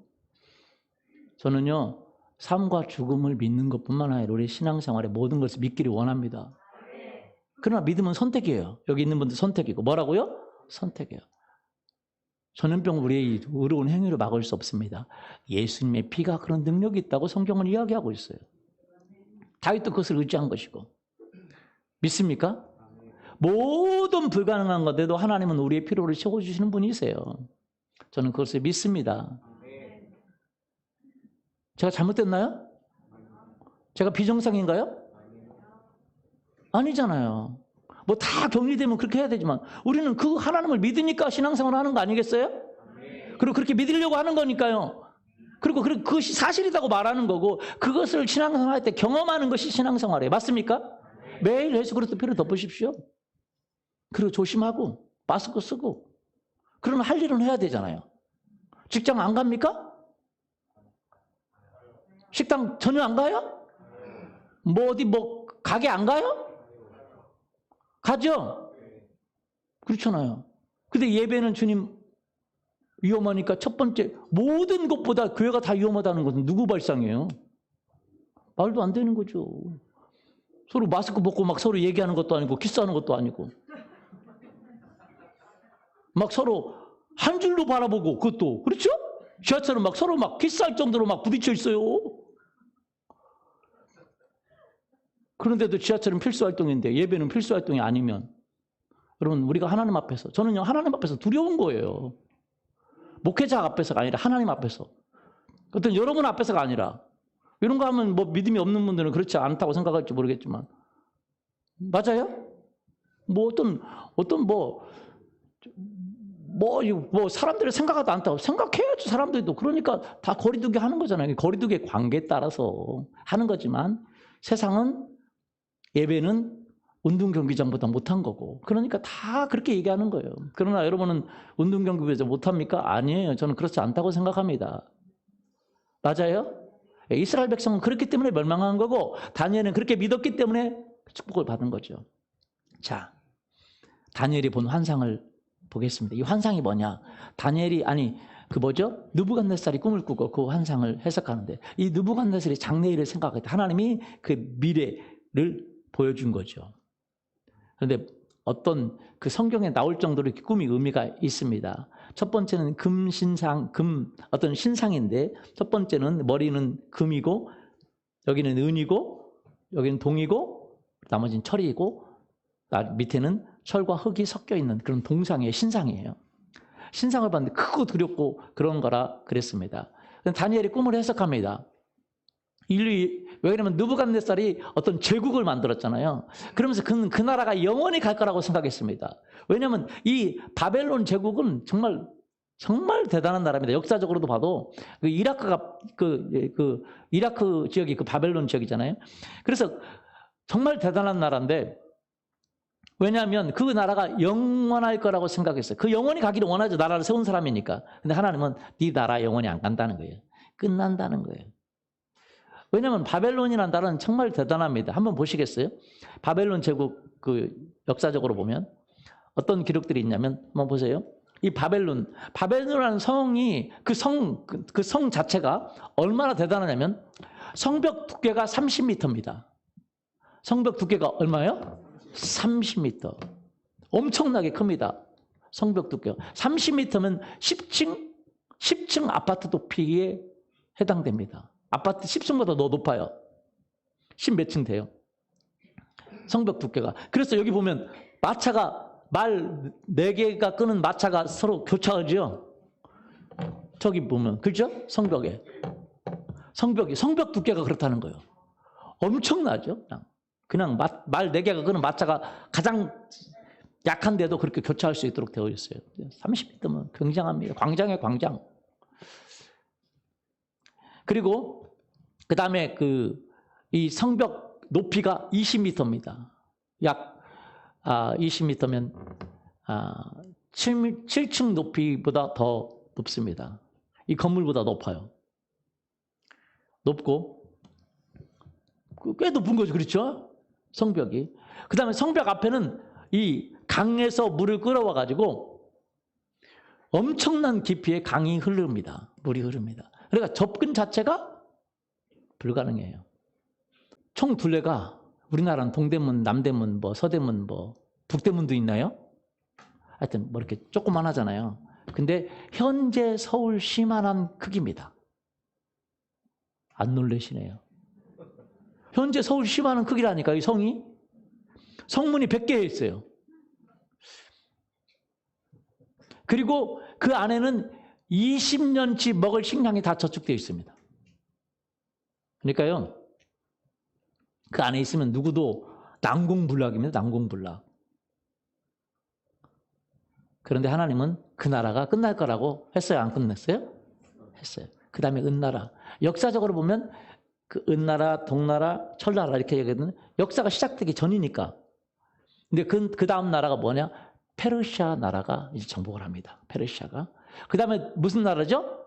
저는요. 삶과 죽음을 믿는 것뿐만 아니라 우리 신앙생활의 모든 것을 믿기를 원합니다. 그러나 믿음은 선택이에요. 여기 있는 분들 선택이고. 뭐라고요? 선택이에요. 전염병 우리의 의로운 행위로 막을 수 없습니다. 예수님의 피가 그런 능력이 있다고 성경은 이야기하고 있어요. 다윗도 그것을 의지한 것이고. 믿습니까? 모든 불가능한 것에도 하나님은 우리의 필요를 채워주시는 분이세요. 저는 그것을 믿습니다. 제가 잘못됐나요? 제가 비정상인가요? 아니잖아요. 뭐 다 격리되면 그렇게 해야 되지만 우리는 그 하나님을 믿으니까 신앙생활을 하는 거 아니겠어요? 그리고 그렇게 믿으려고 하는 거니까요. 그리고 그것이 사실이라고 말하는 거고 그것을 신앙생활할 때 경험하는 것이 신앙생활이에요. 맞습니까? 매일 예수 그리스도 피를 덮으십시오. 그리고 조심하고 마스크 쓰고 그러면 할 일은 해야 되잖아요. 직장 안 갑니까? 식당 전혀 안 가요? 뭐 어디 뭐 가게 안 가요? 가죠? 그렇잖아요. 근데 예배는 주님 위험하니까 첫 번째 모든 것보다 교회가 다 위험하다는 것은 누구 발상이에요? 말도 안 되는 거죠. 서로 마스크 벗고 막 서로 얘기하는 것도 아니고 키스하는 것도 아니고 막 서로 한 줄로 바라보고 그것도 그렇죠? 지하철은 막 서로 막 키스할 정도로 막 부딪혀 있어요. 그런데도 지하철은 필수 활동인데 예배는 필수 활동이 아니면 여러분 우리가 하나님 앞에서 저는요 하나님 앞에서 두려운 거예요. 목회자 앞에서가 아니라 하나님 앞에서 어떤 여러분 앞에서가 아니라 이런 거 하면 뭐 믿음이 없는 분들은 그렇지 않다고 생각할지 모르겠지만 맞아요? 뭐 어떤 뭐 사람들이 생각하지 않다고 생각해야지 사람들도 그러니까 다 거리두기 하는 거잖아요. 거리두기의 관계에 따라서 하는 거지만 세상은 예배는 운동 경기장보다 못한 거고 그러니까 다 그렇게 얘기하는 거예요. 그러나 여러분은 운동 경기장보다 못합니까? 아니에요. 저는 그렇지 않다고 생각합니다. 맞아요? 이스라엘 백성은 그렇기 때문에 멸망한 거고 다니엘은 그렇게 믿었기 때문에 축복을 받은 거죠. 자, 다니엘이 본 환상을 보겠습니다. 이 환상이 뭐냐? 느부갓네살이 꿈을 꾸고 그 환상을 해석하는데 이 느부갓네살이 장래일을 생각했다. 하나님이 그 미래를 보여준 거죠. 그런데 어떤 그 성경에 나올 정도로 꿈이 의미가 있습니다. 첫 번째는 어떤 신상인데 첫 번째는 머리는 금이고 여기는 은이고 여기는 동이고 나머지는 철이고 밑에는 철과 흙이 섞여 있는 그런 동상이에요. 신상이에요. 신상을 봤는데 크고 두렵고 그런 거라 그랬습니다. 다니엘이 꿈을 해석합니다. 왜냐하면 느부갓네살이 어떤 제국을 만들었잖아요. 그러면서 그 나라가 영원히 갈 거라고 생각했습니다. 왜냐하면 이 바벨론 제국은 정말 대단한 나라입니다. 역사적으로도 봐도 이라크가 이라크 지역이 그 바벨론 지역이잖아요. 그래서 정말 대단한 나라인데 왜냐하면 그 나라가 영원할 거라고 생각했어요. 그 영원히 가기를 원하죠. 나라를 세운 사람이니까. 근데 하나님은 네 나라 영원히 안 간다는 거예요. 끝난다는 거예요. 왜냐하면 바벨론이라는 나라는 정말 대단합니다. 한번 보시겠어요? 바벨론 제국 역사적으로 보면 어떤 기록들이 있냐면 한번 보세요. 이 바벨론이라는 성이 그 성 자체가 얼마나 대단하냐면 성벽 두께가 30m입니다. 성벽 두께가 얼마예요? 30m. 엄청나게 큽니다. 성벽 두께가. 30m면 10층 아파트 높이에 해당됩니다. 아파트 10층보다 더 높아요. 10몇 층 돼요. 성벽 두께가. 그래서 여기 보면 말 4개가 끄는 마차가 서로 교차하죠. 저기 보면 그렇죠? 성벽 두께가 그렇다는 거예요. 엄청나죠? 그냥 말 4개가 끄는 마차가 가장 약한데도 그렇게 교차할 수 있도록 되어 있어요. 30m면 굉장합니다. 광장이에요, 광장. 그리고 그 다음에 이 성벽 높이가 20m입니다. 약 20m면 7층 높이보다 더 높습니다. 이 건물보다 높아요. 높고 꽤 높은 거죠. 그렇죠? 성벽이. 그 다음에 성벽 앞에는 이 강에서 물을 끌어와 가지고 엄청난 깊이의 강이 흐릅니다. 물이 흐릅니다. 그러니까 접근 자체가 불가능해요. 총 둘레가 우리나라는 동대문, 남대문, 서대문, 북대문도 있나요? 하여튼 이렇게 조그만하잖아요. 근데 현재 서울시만한 크기입니다. 안 놀라시네요. 현재 서울시만한 크기라니까 이 성이. 성문이 100개 있어요. 그리고 그 안에는 20년치 먹을 식량이 다 저축되어 있습니다. 그러니까요. 그 안에 있으면 누구도 난공불락입니다. 난공불락. 그런데 하나님은 그 나라가 끝날 거라고 했어요? 안 끝냈어요? 했어요. 그 다음에 은나라. 역사적으로 보면 그 은나라, 동나라, 철나라 이렇게 얘기하거든요. 역사가 시작되기 전이니까. 근데 그 다음 나라가 뭐냐? 페르시아 나라가 이제 정복을 합니다. 페르시아가. 그 다음에 무슨 나라죠?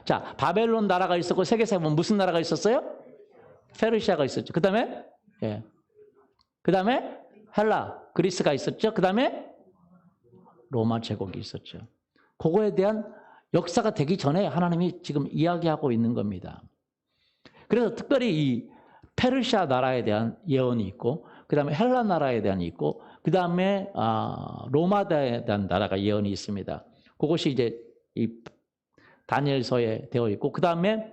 자, 바벨론 나라가 있었고 세계사에 보면 무슨 나라가 있었어요? 페르시아가 있었죠. 그다음에 예. 그다음에 헬라, 그리스가 있었죠. 그다음에 로마 제국이 있었죠. 그거에 대한 역사가 되기 전에 하나님이 지금 이야기하고 있는 겁니다. 그래서 특별히 이 페르시아 나라에 대한 예언이 있고, 그 다음에 헬라 나라에 대한 있고, 그 다음에 로마에 대한 나라가 예언이 있습니다. 그것이 이제 이 다니엘서에 되어 있고, 그 다음에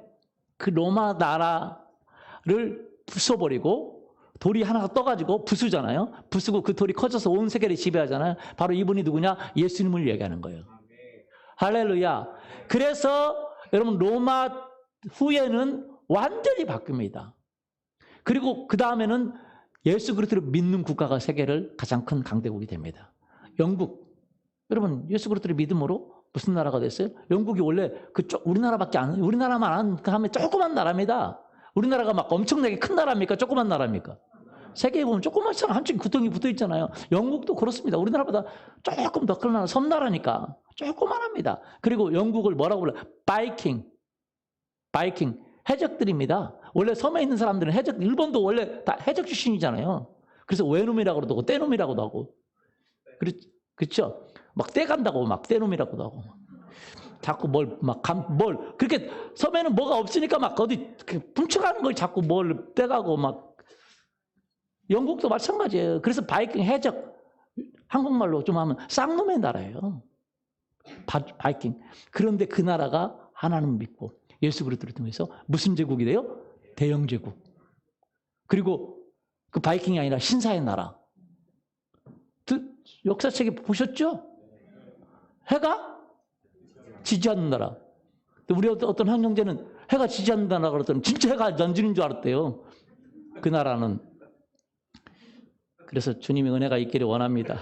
그 로마 나라를 부숴버리고 돌이 하나가 떠가지고 부수잖아요. 부수고 그 돌이 커져서 온 세계를 지배하잖아요. 바로 이분이 누구냐? 예수님을 얘기하는 거예요. 할렐루야. 그래서 여러분 로마 후에는 완전히 바뀝니다. 그리고 그 다음에는 예수 그리스도를 믿는 국가가 세계를 가장 큰 강대국이 됩니다. 영국. 여러분 예수 그리스도를 믿음으로 무슨 나라가 됐어요? 영국이 원래 그쪽 우리나라만 하면 조그만 나라입니다. 우리나라가 막 엄청나게 큰 나라입니까? 조그만 나라입니까? 세계에 보면 조그만 한쪽에 구덩이 붙어 있잖아요. 영국도 그렇습니다. 우리나라보다 조금 더 큰 나라, 섬나라니까 조그만합니다. 그리고 영국을 뭐라고 불러요? 바이킹, 해적들입니다. 원래 섬에 있는 사람들은 일본도 원래 다 해적 출신이잖아요. 그래서 외놈이라고도 하고 떼놈이라고도 하고, 그렇죠? 막 떼간다고 막 떼놈이라고도 하고, 자꾸 그렇게 섬에는 뭐가 없으니까 막 어디 훔쳐가는 걸 자꾸 뭘 떼가고 막. 영국도 마찬가지예요. 그래서 바이킹 해적, 한국말로 좀 하면 쌍놈의 나라예요. 바이킹. 그런데 그 나라가 하나님 믿고 예수 그리스도를 통해서 무슨 제국이 돼요? 대영 제국. 그리고 그 바이킹이 아니라 신사의 나라. 역사책에 보셨죠? 해가 지지 않는 나라. 우리 어떤 한 형제는 해가 지지 않는 나라 그랬더니 진짜 해가 안 지는 줄 알았대요. 그 나라는. 그래서 주님의 은혜가 있기를 원합니다.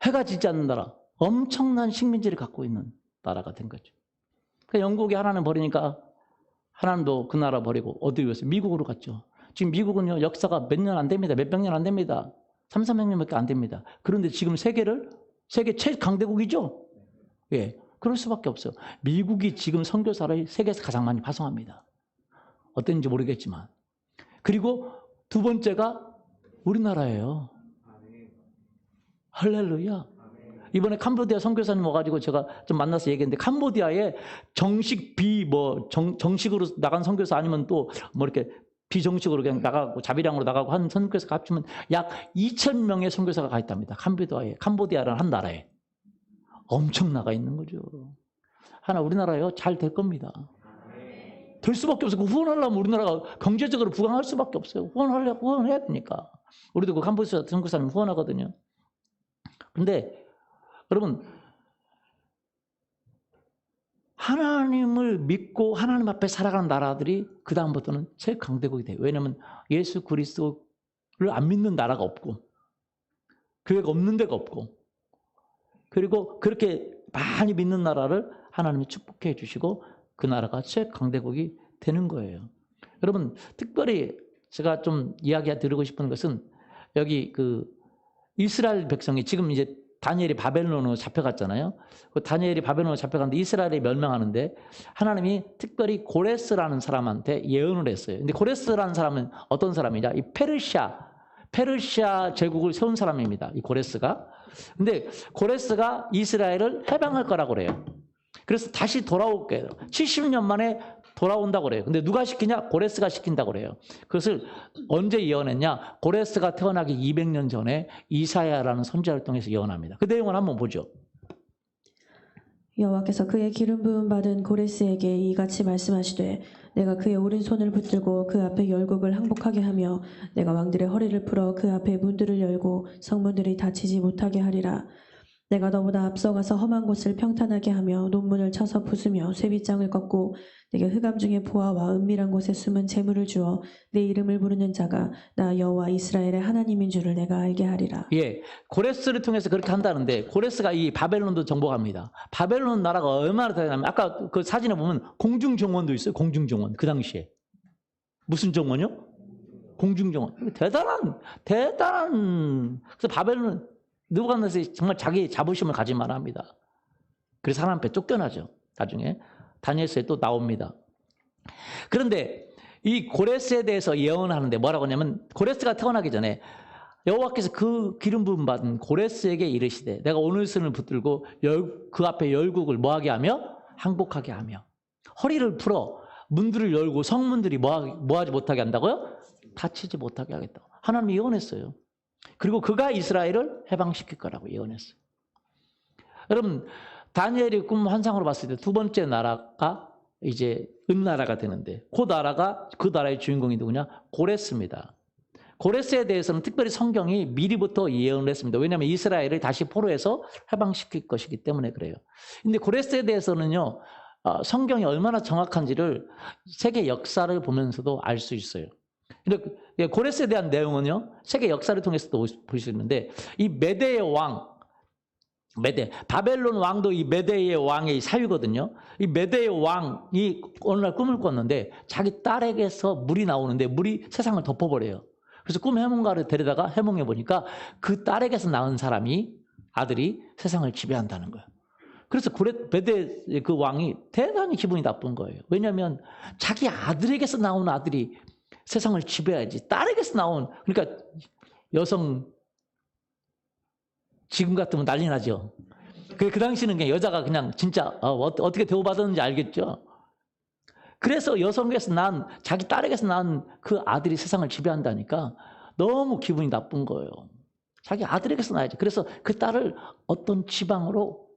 해가 지지 않는 나라, 엄청난 식민지를 갖고 있는 나라가 된 거죠. 그러니까 영국이 하나님 버리니까 하나님도 그 나라 버리고 어디로 갔어요? 미국으로 갔죠. 지금 미국은요 역사가 몇 년 안 됩니다. 몇백 년 안 됩니다. 300년밖에 안 됩니다. 그런데 지금 세계 최강대국이죠. 예, 그럴 수밖에 없어요. 미국이 지금 선교사를 세계에서 가장 많이 파송합니다. 어땠는지 모르겠지만. 그리고 두 번째가 우리나라예요. 할렐루야. 이번에 캄보디아 선교사님 와가지고 제가 좀 만나서 얘기했는데, 캄보디아에 정식으로 나간 선교사 아니면 또 뭐 이렇게 비정식으로 그냥 나가고 자비량으로 나가고 한 선교사가 합치면 약 2,000명의 선교사가 가 있답니다. 캄보디아라는 한 나라에. 엄청 나가 있는 거죠. 우리나라요 잘 될 겁니다. 될 수밖에 없어요. 후원하려면 우리나라가 경제적으로 부강할 수밖에 없어요. 후원해야 되니까. 우리도 그 캄보디아 선교사님 후원하거든요. 근데 여러분, 하나님을 믿고 하나님 앞에 살아가는 나라들이 그 다음부터는 최강대국이 돼요. 왜냐하면 예수 그리스도를 안 믿는 나라가 없고, 교회가 없는 데가 없고, 그리고 그렇게 많이 믿는 나라를 하나님이 축복해 주시고 그 나라가 최강대국이 되는 거예요. 여러분, 특별히 제가 좀 이야기 드리고 싶은 것은, 여기 그 이스라엘 백성이 지금 이제 다니엘이 바벨론으로 잡혀갔잖아요. 그 다니엘이 바벨론으로 잡혀갔는데 이스라엘이 멸망하는데 하나님이 특별히 고레스라는 사람한테 예언을 했어요. 근데 고레스라는 사람은 어떤 사람이냐? 이 페르시아 제국을 세운 사람입니다. 이 고레스가. 근데 고레스가 이스라엘을 해방할 거라고 그래요. 그래서 다시 돌아올 거예요. 70년 만에 돌아온다고 그래요. 근데 누가 시키냐? 고레스가 시킨다고 그래요. 그것을 언제 예언했냐? 고레스가 태어나기 200년 전에 이사야라는 선지자를 통해서 예언합니다. 그 내용을 한번 보죠. 여호와께서 그의 기름 부음 받은 고레스에게 이같이 말씀하시되, 내가 그의 오른손을 붙들고 그 앞에 열국을 항복하게 하며 내가 왕들의 허리를 풀어 그 앞에 문들을 열고 성문들이 닫히지 못하게 하리라. 내가 너보다 앞서가서 험한 곳을 평탄하게 하며 논문을 쳐서 부수며 쇠빗장을 꺾고 내게 흑암 중에 보아와 은밀한 곳에 숨은 재물을 주어 내 이름을 부르는 자가 나 여호와 이스라엘의 하나님인 줄을 내가 알게 하리라. 예, 고레스를 통해서 그렇게 한다는데, 고레스가 이 바벨론도 정복합니다. 바벨론 나라가 얼마나 대단하면, 아까 그 사진에 보면 공중정원도 있어요. 공중정원. 그 당시에 무슨 정원이요? 공중정원. 대단한. 그래서 바벨론 느부갓네살이 정말 자기 자부심을 가질 만합니다. 그래서 하나님 앞에 쫓겨나죠. 나중에 다니엘서에 또 나옵니다. 그런데 이 고레스에 대해서 예언하는데 뭐라고 하냐면 고레스가 태어나기 전에 여호와께서 그 기름 부음 받은 고레스에게 이르시되 내가 오늘 손을 붙들고 그 앞에 열국을 뭐하게 하며 항복하게 하며 허리를 풀어 문들을 열고 성문들이 뭐하지 못하게 한다고요? 닫히지 못하게 하겠다고 하나님이 예언했어요. 그리고 그가 이스라엘을 해방시킬 거라고 예언했어요. 여러분 다니엘이 꿈 환상으로 봤을 때 두 번째 나라가 이제 은나라가 되는데 그 나라의 주인공이 누구냐? 고레스입니다. 고레스에 대해서는 특별히 성경이 미리부터 예언을 했습니다. 왜냐하면 이스라엘을 다시 포로에서 해방시킬 것이기 때문에 그래요. 근데 고레스에 대해서는요, 성경이 얼마나 정확한지를 세계 역사를 보면서도 알 수 있어요. 고레스에 대한 내용은요, 세계 역사를 통해서도 볼 수 있는데, 이 메대의 왕, 바벨론 왕도 이 메대의 왕의 사위거든요. 이 메대의 왕이 어느 날 꿈을 꿨는데, 자기 딸에게서 물이 나오는데, 물이 세상을 덮어버려요. 그래서 꿈 해몽가를 데려다가 해몽해 보니까 그 딸에게서 낳은 아들이 세상을 지배한다는 거예요. 그래서 메대 그 왕이 대단히 기분이 나쁜 거예요. 왜냐하면 자기 아들에게서 나온 아들이 세상을 지배해야지. 딸에게서 나온, 그러니까 여성, 지금 같으면 난리 나죠. 그 당시는 그냥 여자가 그냥 진짜 어떻게 대우받았는지 알겠죠. 그래서 여성에게서 자기 딸에게서 낳은 그 아들이 세상을 지배한다니까 너무 기분이 나쁜 거예요. 자기 아들에게서 낳아야지. 그래서 그 딸을 어떤 지방으로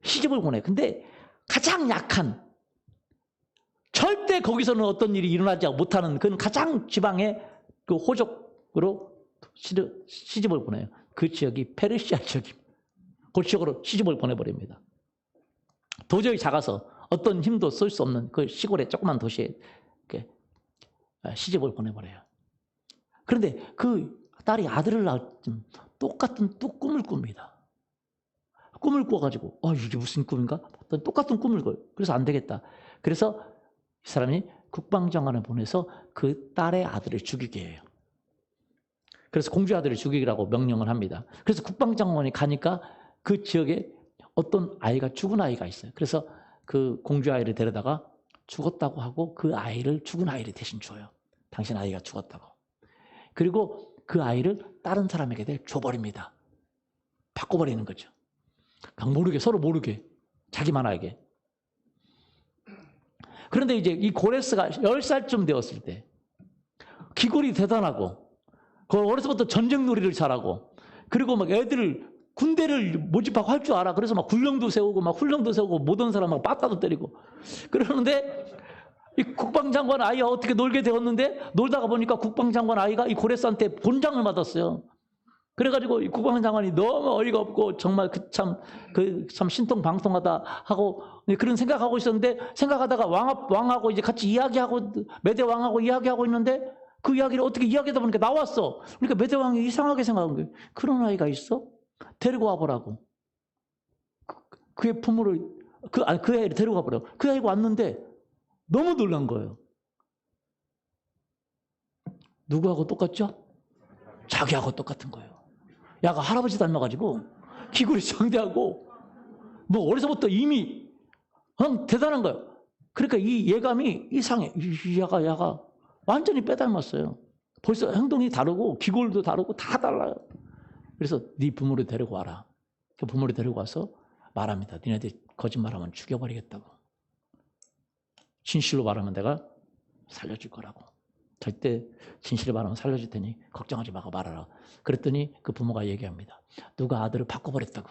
시집을 보내. 근데 가장 약한, 절대 거기서는 어떤 일이 일어나지 못하는 그런 가장 지방의 그 호족으로 시집을 보내요. 그 지역이 페르시아 지역입니다. 그 지역으로 시집을 보내버립니다. 도저히 작아서 어떤 힘도 쓸 수 없는 그 시골의 조그만 도시에 시집을 보내버려요. 그런데 그 딸이 아들을 낳을 때 똑같은 또 꿈을 꿉니다. 꿈을 꿔가지고 이게 무슨 꿈인가? 똑같은 꿈을 꿔요. 그래서 안 되겠다. 그래서 이 사람이 국방장관을 보내서 그 딸의 아들을 죽이게 해요. 그래서 공주 아들을 죽이라고 명령을 합니다. 그래서 국방장관이 가니까 그 지역에 어떤 죽은 아이가 있어요. 그래서 그 공주 아이를 데려다가 죽었다고 하고 그 아이를 죽은 아이를 대신 줘요. 당신 아이가 죽었다고. 그리고 그 아이를 다른 사람에게 줘버립니다. 바꿔버리는 거죠. 서로 모르게 자기만 알게. 그런데 이제 이 고레스가 10살쯤 되었을 때 기골이 대단하고 어려서부터 전쟁놀이를 잘하고 그리고 막 군대를 모집하고 할 줄 알아. 그래서 막 훈령도 세우고 못 온 사람 막 빠따도 때리고 그러는데 이 국방장관 아이가 어떻게 놀게 되었는데 놀다가 보니까 국방장관 아이가 이 고레스한테 본장을 맞았어요. 그래가지고 이 국방장관이 너무 어이가 없고 정말 참 신통방통하다 하고 그런 생각하고 있었는데 생각하다가 왕하고 이제 같이 이야기하고 메대 왕하고 이야기하고 있는데 그 이야기를 어떻게 이야기하다 보니까 나왔어. 그러니까 메대 왕이 이상하게 생각한 거예요. 그런 아이가 있어? 데리고 와보라고. 그의 부모를 그 아이를 데리고 와보라고. 그 아이가 왔는데 너무 놀란 거예요. 누구하고 똑같죠? 자기하고 똑같은 거예요. 야가 할아버지 닮아가지고 기골이 장대하고 어려서부터 이미 대단한 거예요. 그러니까 이 예감이 이상해. 야가 완전히 빼닮았어요. 벌써 행동이 다르고 기골도 다르고 다 달라요. 그래서 네 부모를 데리고 와라. 그 부모를 데리고 와서 말합니다. 니네들 거짓말하면 죽여버리겠다고. 진실로 말하면 내가 살려줄 거라고. 절대 진실을 말하면 살려줄 테니 걱정하지 말고 말하라. 그랬더니 그 부모가 얘기합니다. 누가 아들을 바꿔버렸다고.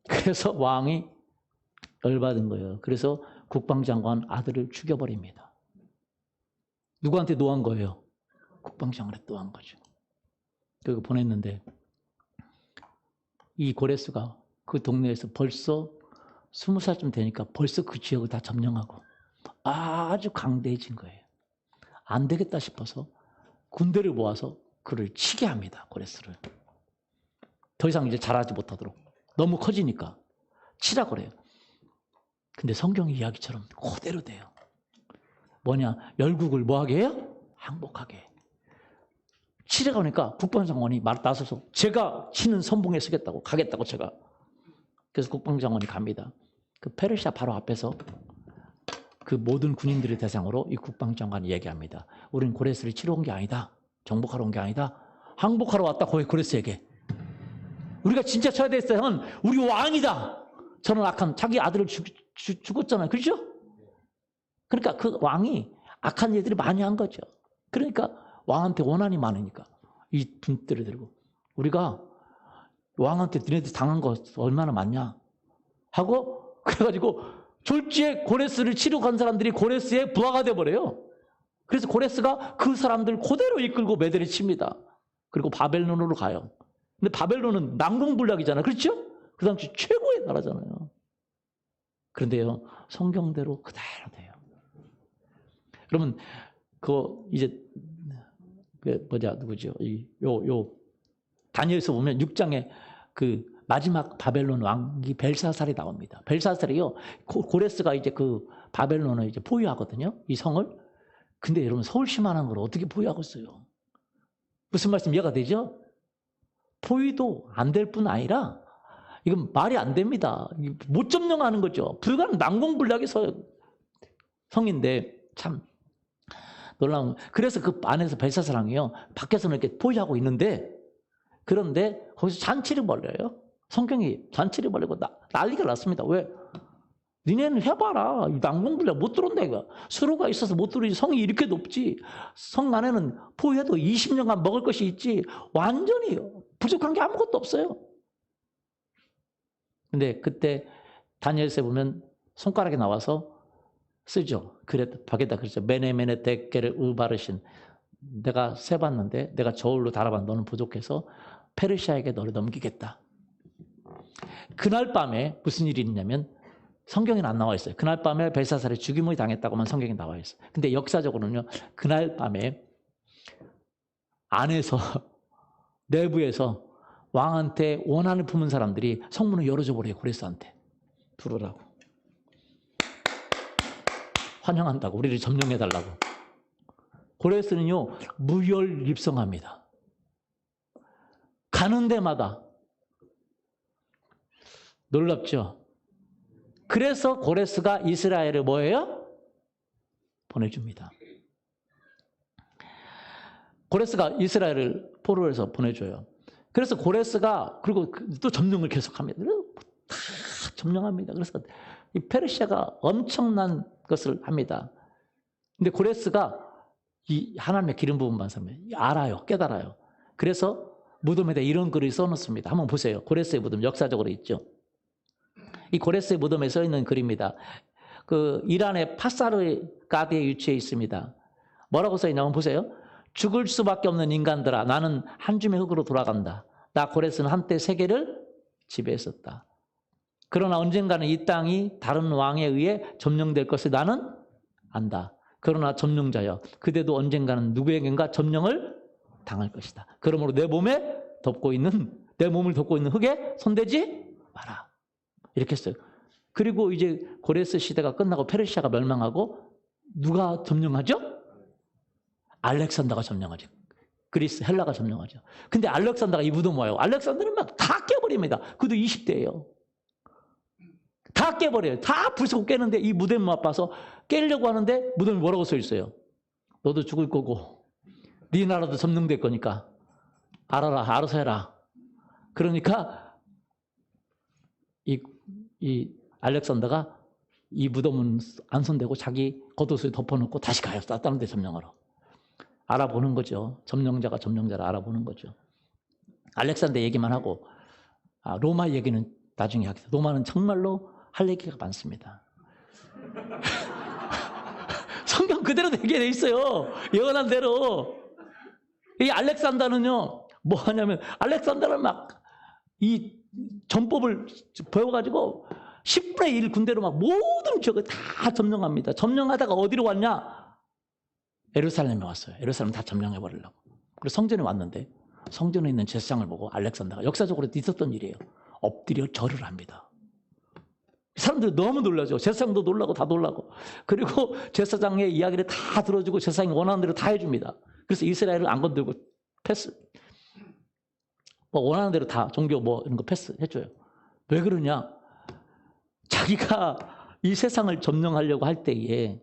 그래서 왕이 열받은 거예요. 그래서 국방장관 아들을 죽여버립니다. 누구한테 노한 거예요? 국방장관에 노한 거죠. 그리고 보냈는데 이 고레스가 그 동네에서 벌써 20살쯤 되니까 벌써 그 지역을 다 점령하고 아주 강대해진 거예요. 안 되겠다 싶어서 군대를 모아서 그를 치게 합니다. 고레스를. 더 이상 이제 잘하지 못하도록. 너무 커지니까 치라 그래요. 근데 성경 이야기처럼 그대로 돼요. 뭐냐? 열국을 뭐하게 해요? 항복하게. 치려고 하니까 국방장관이 나서서 제가 치는 선봉에 서겠다고 가겠다고 제가. 그래서 국방장관이 갑니다. 그 페르시아 바로 앞에서 그 모든 군인들의 대상으로 이 국방장관이 얘기합니다. 우리는 고레스를 치러 온 게 아니다. 정복하러 온 게 아니다. 항복하러 왔다. 고레스에게. 우리가 진짜 쳐야 될 때는 우리 왕이다. 저는 악한 자기 아들을 죽었잖아요. 그렇죠? 그러니까 그 왕이 악한 일들이 많이 한 거죠. 그러니까 왕한테 원한이 많으니까 이 분들을 들고 우리가 왕한테 너네들 당한 거 얼마나 많냐 하고 그래가지고 졸지에 고레스를 치러 간 사람들이 고레스의 부하가 돼버려요. 그래서 고레스가 그 사람들 그대로 이끌고 메대를 칩니다. 그리고 바벨론으로 가요. 근데 바벨론은 난공불락이잖아요. 그렇죠? 그 당시 최고의 나라잖아요. 그런데요, 성경대로 그대로 돼요. 그러면 이제 누구죠? 다니엘서 보면 6장에 그 마지막 바벨론 왕이 벨사살이 나옵니다. 벨사살이요, 고레스가 이제 그 바벨론을 이제 포위하거든요. 이 성을. 근데 여러분 서울시만한 걸 어떻게 포위하겠어요? 무슨 말씀 이해가 되죠? 포위도 안 될 뿐 아니라 이건 말이 안 됩니다. 못 점령하는 거죠. 불가능 난공불락의 성인데 참 놀라운. 그래서 그 안에서 벨사살왕이요, 밖에서는 이렇게 포위하고 있는데, 그런데 거기서 잔치를 벌려요. 성경이 잔치를 벌리고 난리가 났습니다. 왜? 니네는 해봐라. 난공불락 못 들어온다 이거. 수로가 있어서 못 들어오지. 성이 이렇게 높지. 성 안에는 포위해도 20년간 먹을 것이 있지. 완전히 부족한 게 아무것도 없어요. 근데 그때 다니엘서에 보면 손가락에 나와서 쓰죠. 그래, 밖에다 그랬죠. 메네메네 데케를 우바르신. 내가 세봤는데 내가 저울로 달아봤는데 너는 부족해서 페르시아에게 너를 넘기겠다. 그날 밤에 무슨 일이 있냐면 성경에는 안 나와 있어요. 그날 밤에 벨사살이 죽임을 당했다고만 성경에 나와 있어요. 근데 역사적으로는요, 그날 밤에 안에서 내부에서 왕한테 원한을 품은 사람들이 성문을 열어줘 버려요. 고레스한테 들어오라고, 환영한다고, 우리를 점령해달라고. 고레스는요 무혈입성합니다. 가는 데마다. 놀랍죠? 그래서 고레스가 이스라엘을 뭐예요? 보내줍니다. 고레스가 이스라엘을 포로에서 보내줘요. 그래서 고레스가 그리고 또 점령을 계속합니다. 다 점령합니다. 그래서 이 페르시아가 엄청난 것을 합니다. 근데 고레스가 이 하나님의 기름 부은 반사면 알아요, 깨달아요. 그래서 무덤에다 이런 글을 써놓습니다. 한번 보세요. 고레스의 무덤 역사적으로 있죠. 이 고레스의 무덤에 써 있는 글입니다. 그 이란의 파사르가드에 위치해 있습니다. 뭐라고 써 있냐면 보세요. 죽을 수밖에 없는 인간들아, 나는 한 줌의 흙으로 돌아간다. 나 고레스는 한때 세계를 지배했었다. 그러나 언젠가는 이 땅이 다른 왕에 의해 점령될 것을 나는 안다. 그러나 점령자여, 그대도 언젠가는 누구에겐가 점령을 당할 것이다. 그러므로 내 몸을 덮고 있는 흙에 손대지 마라. 이렇게 했어요. 그리고 이제 고레스 시대가 끝나고 페르시아가 멸망하고 누가 점령하죠? 알렉산더가 점령하죠. 그리스, 헬라가 점령하죠. 근데 알렉산더가 이 무덤 와요. 알렉산더는 막 다 깨버립니다. 그도 20대예요. 다 깨버려요. 다 부수고 깨는데 이 무덤 앞에서 깨려고 하는데 무덤에 뭐라고 써 있어요? 너도 죽을 거고 네 나라도 점령될 거니까 알아라, 알아서 해라. 그러니까 이 알렉산더가 이 무덤은 안 손대고 자기 겉옷을 덮어놓고 다시 가요. 다른 데 점령하러. 알아보는 거죠. 점령자가 점령자를 알아보는 거죠. 알렉산더 얘기만 하고 로마 얘기는 나중에 하겠습니다. 로마는 정말로 할 얘기가 많습니다. 성경 그대로 되게 돼 있어요. 예언한 대로. 이 알렉산더는요, 뭐 하냐면 알렉산더는 막 이 전법을 배워가지고 10분의 1 군대로 막 모든 지역을 다 점령합니다. 점령하다가 어디로 왔냐? 예루살렘에 왔어요. 예루살렘 다 점령해버리려고. 그래서 성전에 왔는데 성전에 있는 제사장을 보고 알렉산더가, 역사적으로 있었던 일이에요, 엎드려 절을 합니다. 사람들이 너무 놀라죠. 제사장도 놀라고 다 놀라고. 그리고 제사장의 이야기를 다 들어주고 제사장이 원하는 대로 다 해줍니다. 그래서 이스라엘을 안 건들고 패스. 뭐 원하는 대로 다 종교 뭐 이런 거 패스 해줘요. 왜 그러냐? 자기가 이 세상을 점령하려고 할 때에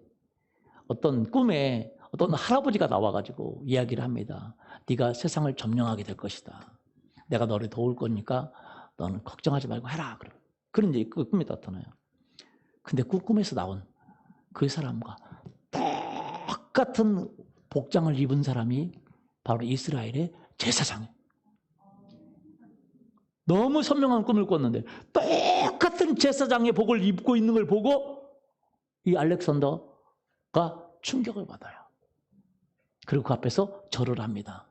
어떤 꿈에 어떤 할아버지가 나와가지고 이야기를 합니다. 네가 세상을 점령하게 될 것이다. 내가 너를 도울 거니까 너는 걱정하지 말고 해라. 그런 얘기, 그 꿈이 나타나요. 근데 그 꿈에서 나온 그 사람과 똑같은 복장을 입은 사람이 바로 이스라엘의 제사장이에요. 너무 선명한 꿈을 꿨는데 똑같은 제사장의 복을 입고 있는 걸 보고 이 알렉산더가 충격을 받아요. 그리고 그 앞에서 절을 합니다.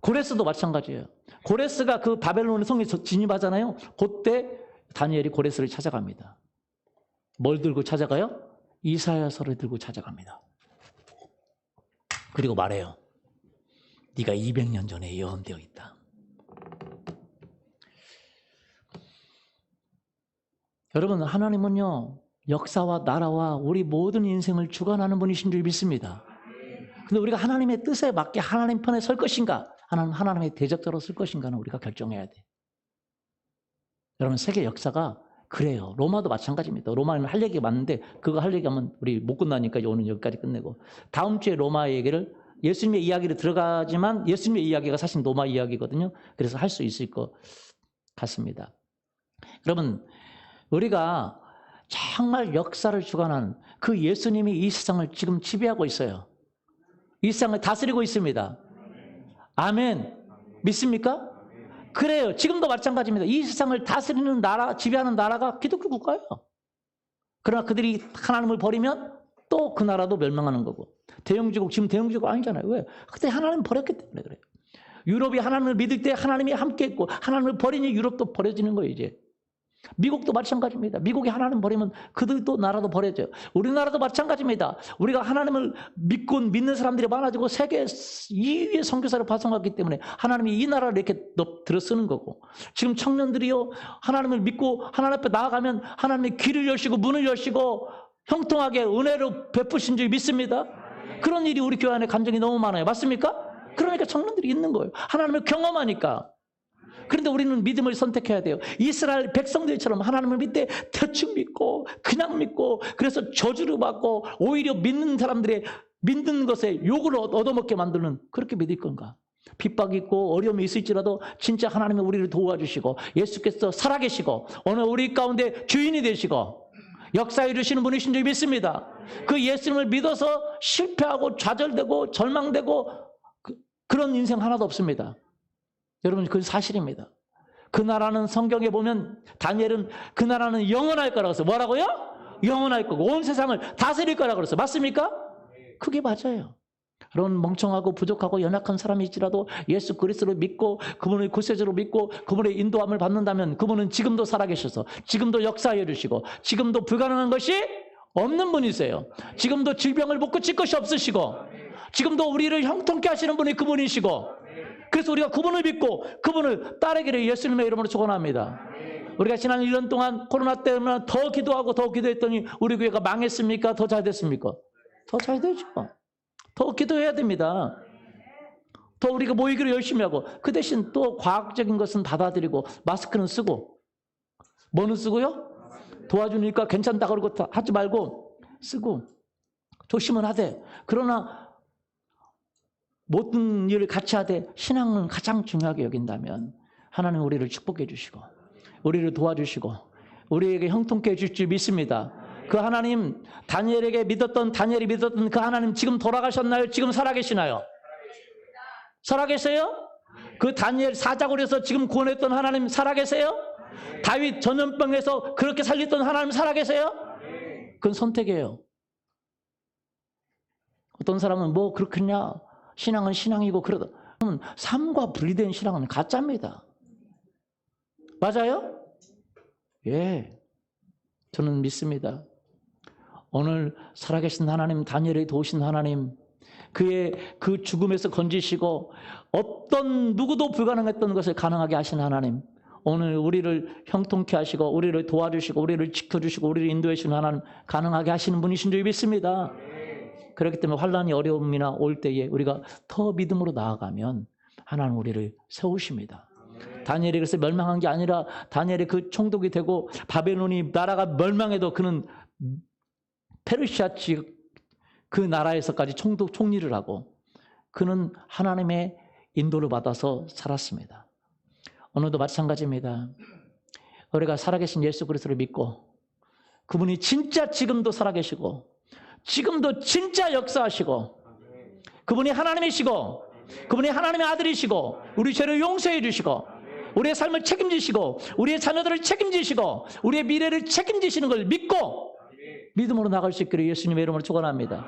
고레스도 마찬가지예요. 고레스가 그 바벨론의 성에 진입하잖아요. 그때 다니엘이 고레스를 찾아갑니다. 뭘 들고 찾아가요? 이사야서를 들고 찾아갑니다. 그리고 말해요. 네가 200년 전에 예언되어 있다. 여러분, 하나님은요, 역사와 나라와 우리 모든 인생을 주관하는 분이신 줄 믿습니다. 근데 우리가 하나님의 뜻에 맞게 하나님 편에 설 것인가, 하나님의 대적자로 설 것인가는 우리가 결정해야 돼. 여러분, 세계 역사가 그래요. 로마도 마찬가지입니다. 로마는 할 얘기가 많은데 그거 할 얘기하면 우리 못 끝나니까 오늘 여기까지 끝내고, 다음 주에 로마 얘기를, 예수님의 이야기를 들어가지만 예수님의 이야기가 사실 로마 이야기거든요. 그래서 할 수 있을 것 같습니다. 여러분, 우리가 정말 역사를 주관하는 그 예수님이 이 세상을 지금 지배하고 있어요. 이 세상을 다스리고 있습니다. 아멘. 믿습니까? 그래요. 지금도 마찬가지입니다. 이 세상을 다스리는 나라, 지배하는 나라가 기독교 국가예요. 그러나 그들이 하나님을 버리면 또 그 나라도 멸망하는 거고. 대영제국, 지금 대영제국 아니잖아요. 왜? 그때 하나님 버렸기 때문에 그래요. 유럽이 하나님을 믿을 때 하나님이 함께 했고, 하나님을 버리니 유럽도 버려지는 거예요, 이제. 미국도 마찬가지입니다. 미국이 하나님 버리면 그들도 나라도 버려져요. 우리나라도 마찬가지입니다. 우리가 하나님을 믿는 사람들이 많아지고 세계 2위의 선교사를 파송하기 때문에 하나님이 이 나라를 이렇게 들어 쓰는 거고, 지금 청년들이요, 하나님을 믿고 하나님 앞에 나아가면 하나님의 길을 여시고 문을 여시고 형통하게 은혜로 베푸신 줄 믿습니다. 그런 일이 우리 교회 안에 감정이 너무 많아요. 맞습니까? 그러니까 청년들이 있는 거예요. 하나님을 경험하니까. 그런데 우리는 믿음을 선택해야 돼요. 이스라엘 백성들처럼 하나님을 믿되 대충 믿고 그냥 믿고, 그래서 저주를 받고 오히려 믿는 사람들의 믿는 것에 욕을 얻어먹게 만드는, 그렇게 믿을 건가? 핍박이 있고 어려움이 있을지라도 진짜 하나님이 우리를 도와주시고 예수께서 살아계시고 오늘 우리 가운데 주인이 되시고 역사에 이루시는 분이신 줄 믿습니다. 그 예수님을 믿어서 실패하고 좌절되고 절망되고 그런 인생 하나도 없습니다. 여러분, 그건 사실입니다. 그 나라는 성경에 보면 다니엘은 그 나라는 영원할 거라고 했어요. 뭐라고요? 영원할 거고 온 세상을 다스릴 거라고 그랬어요. 맞습니까? 그게 맞아요. 여러분, 멍청하고 부족하고 연약한 사람일지라도 예수 그리스도를 믿고 그분을 구세주로 믿고 그분의 인도함을 받는다면 그분은 지금도 살아계셔서 지금도 역사해 주시고 지금도 불가능한 것이 없는 분이세요. 지금도 질병을 못 고칠 것이 없으시고 지금도 우리를 형통케 하시는 분이 그분이시고, 그래서 우리가 그분을 믿고 그분을 따르기를 예수님의 이름으로 축원합니다. 우리가 지난 1년 동안 코로나 때문에 더 기도하고 더 기도했더니 우리 교회가 망했습니까? 더 잘 됐습니까? 더 잘 되죠. 더 기도해야 됩니다. 더 우리가 모이기를 열심히 하고, 그 대신 또 과학적인 것은 받아들이고 마스크는 쓰고, 뭐는 쓰고요? 도와주니까 괜찮다 그러고 하지 말고 쓰고 조심은 하되, 그러나 모든 일을 같이 하되 신앙은 가장 중요하게 여긴다면 하나님 우리를 축복해 주시고 우리를 도와주시고 우리에게 형통케 해줄 줄 믿습니다. 그 하나님, 다니엘이 믿었던 그 하나님 지금 돌아가셨나요? 지금 살아계시나요? 살아계세요? 그 다니엘 사자굴에서 지금 구원했던 하나님 살아계세요? 다윗 전염병에서 그렇게 살렸던 하나님 살아계세요? 그건 선택이에요. 어떤 사람은 뭐 그렇겠냐, 신앙은 신앙이고 그러다. 삶과 분리된 신앙은 가짜입니다. 맞아요? 예, 저는 믿습니다. 오늘 살아계신 하나님, 다니엘을 도우신 하나님, 그의 그 죽음에서 건지시고 어떤 누구도 불가능했던 것을 가능하게 하신 하나님, 오늘 우리를 형통케 하시고 우리를 도와주시고 우리를 지켜주시고 우리를 인도해 주시는 하나님, 가능하게 하시는 분이신 줄 믿습니다. 그렇기 때문에 환난이 어려움이나 올 때에 우리가 더 믿음으로 나아가면 하나님 우리를 세우십니다. 다니엘이 그래서 멸망한 게 아니라 다니엘이 그 총독이 되고 바벨론이 나라가 멸망해도 그는 페르시아 지역 그 나라에서까지 총리를 하고 그는 하나님의 인도를 받아서 살았습니다. 오늘도 마찬가지입니다. 우리가 살아계신 예수 그리스도를 믿고 그분이 진짜 지금도 살아계시고 지금도 진짜 역사하시고 그분이 하나님이시고 그분이 하나님의 아들이시고 우리 죄를 용서해 주시고 우리의 삶을 책임지시고 우리의 자녀들을 책임지시고 우리의 미래를 책임지시는 걸 믿고 믿음으로 나갈 수 있기를 예수님의 이름으로 축원합니다.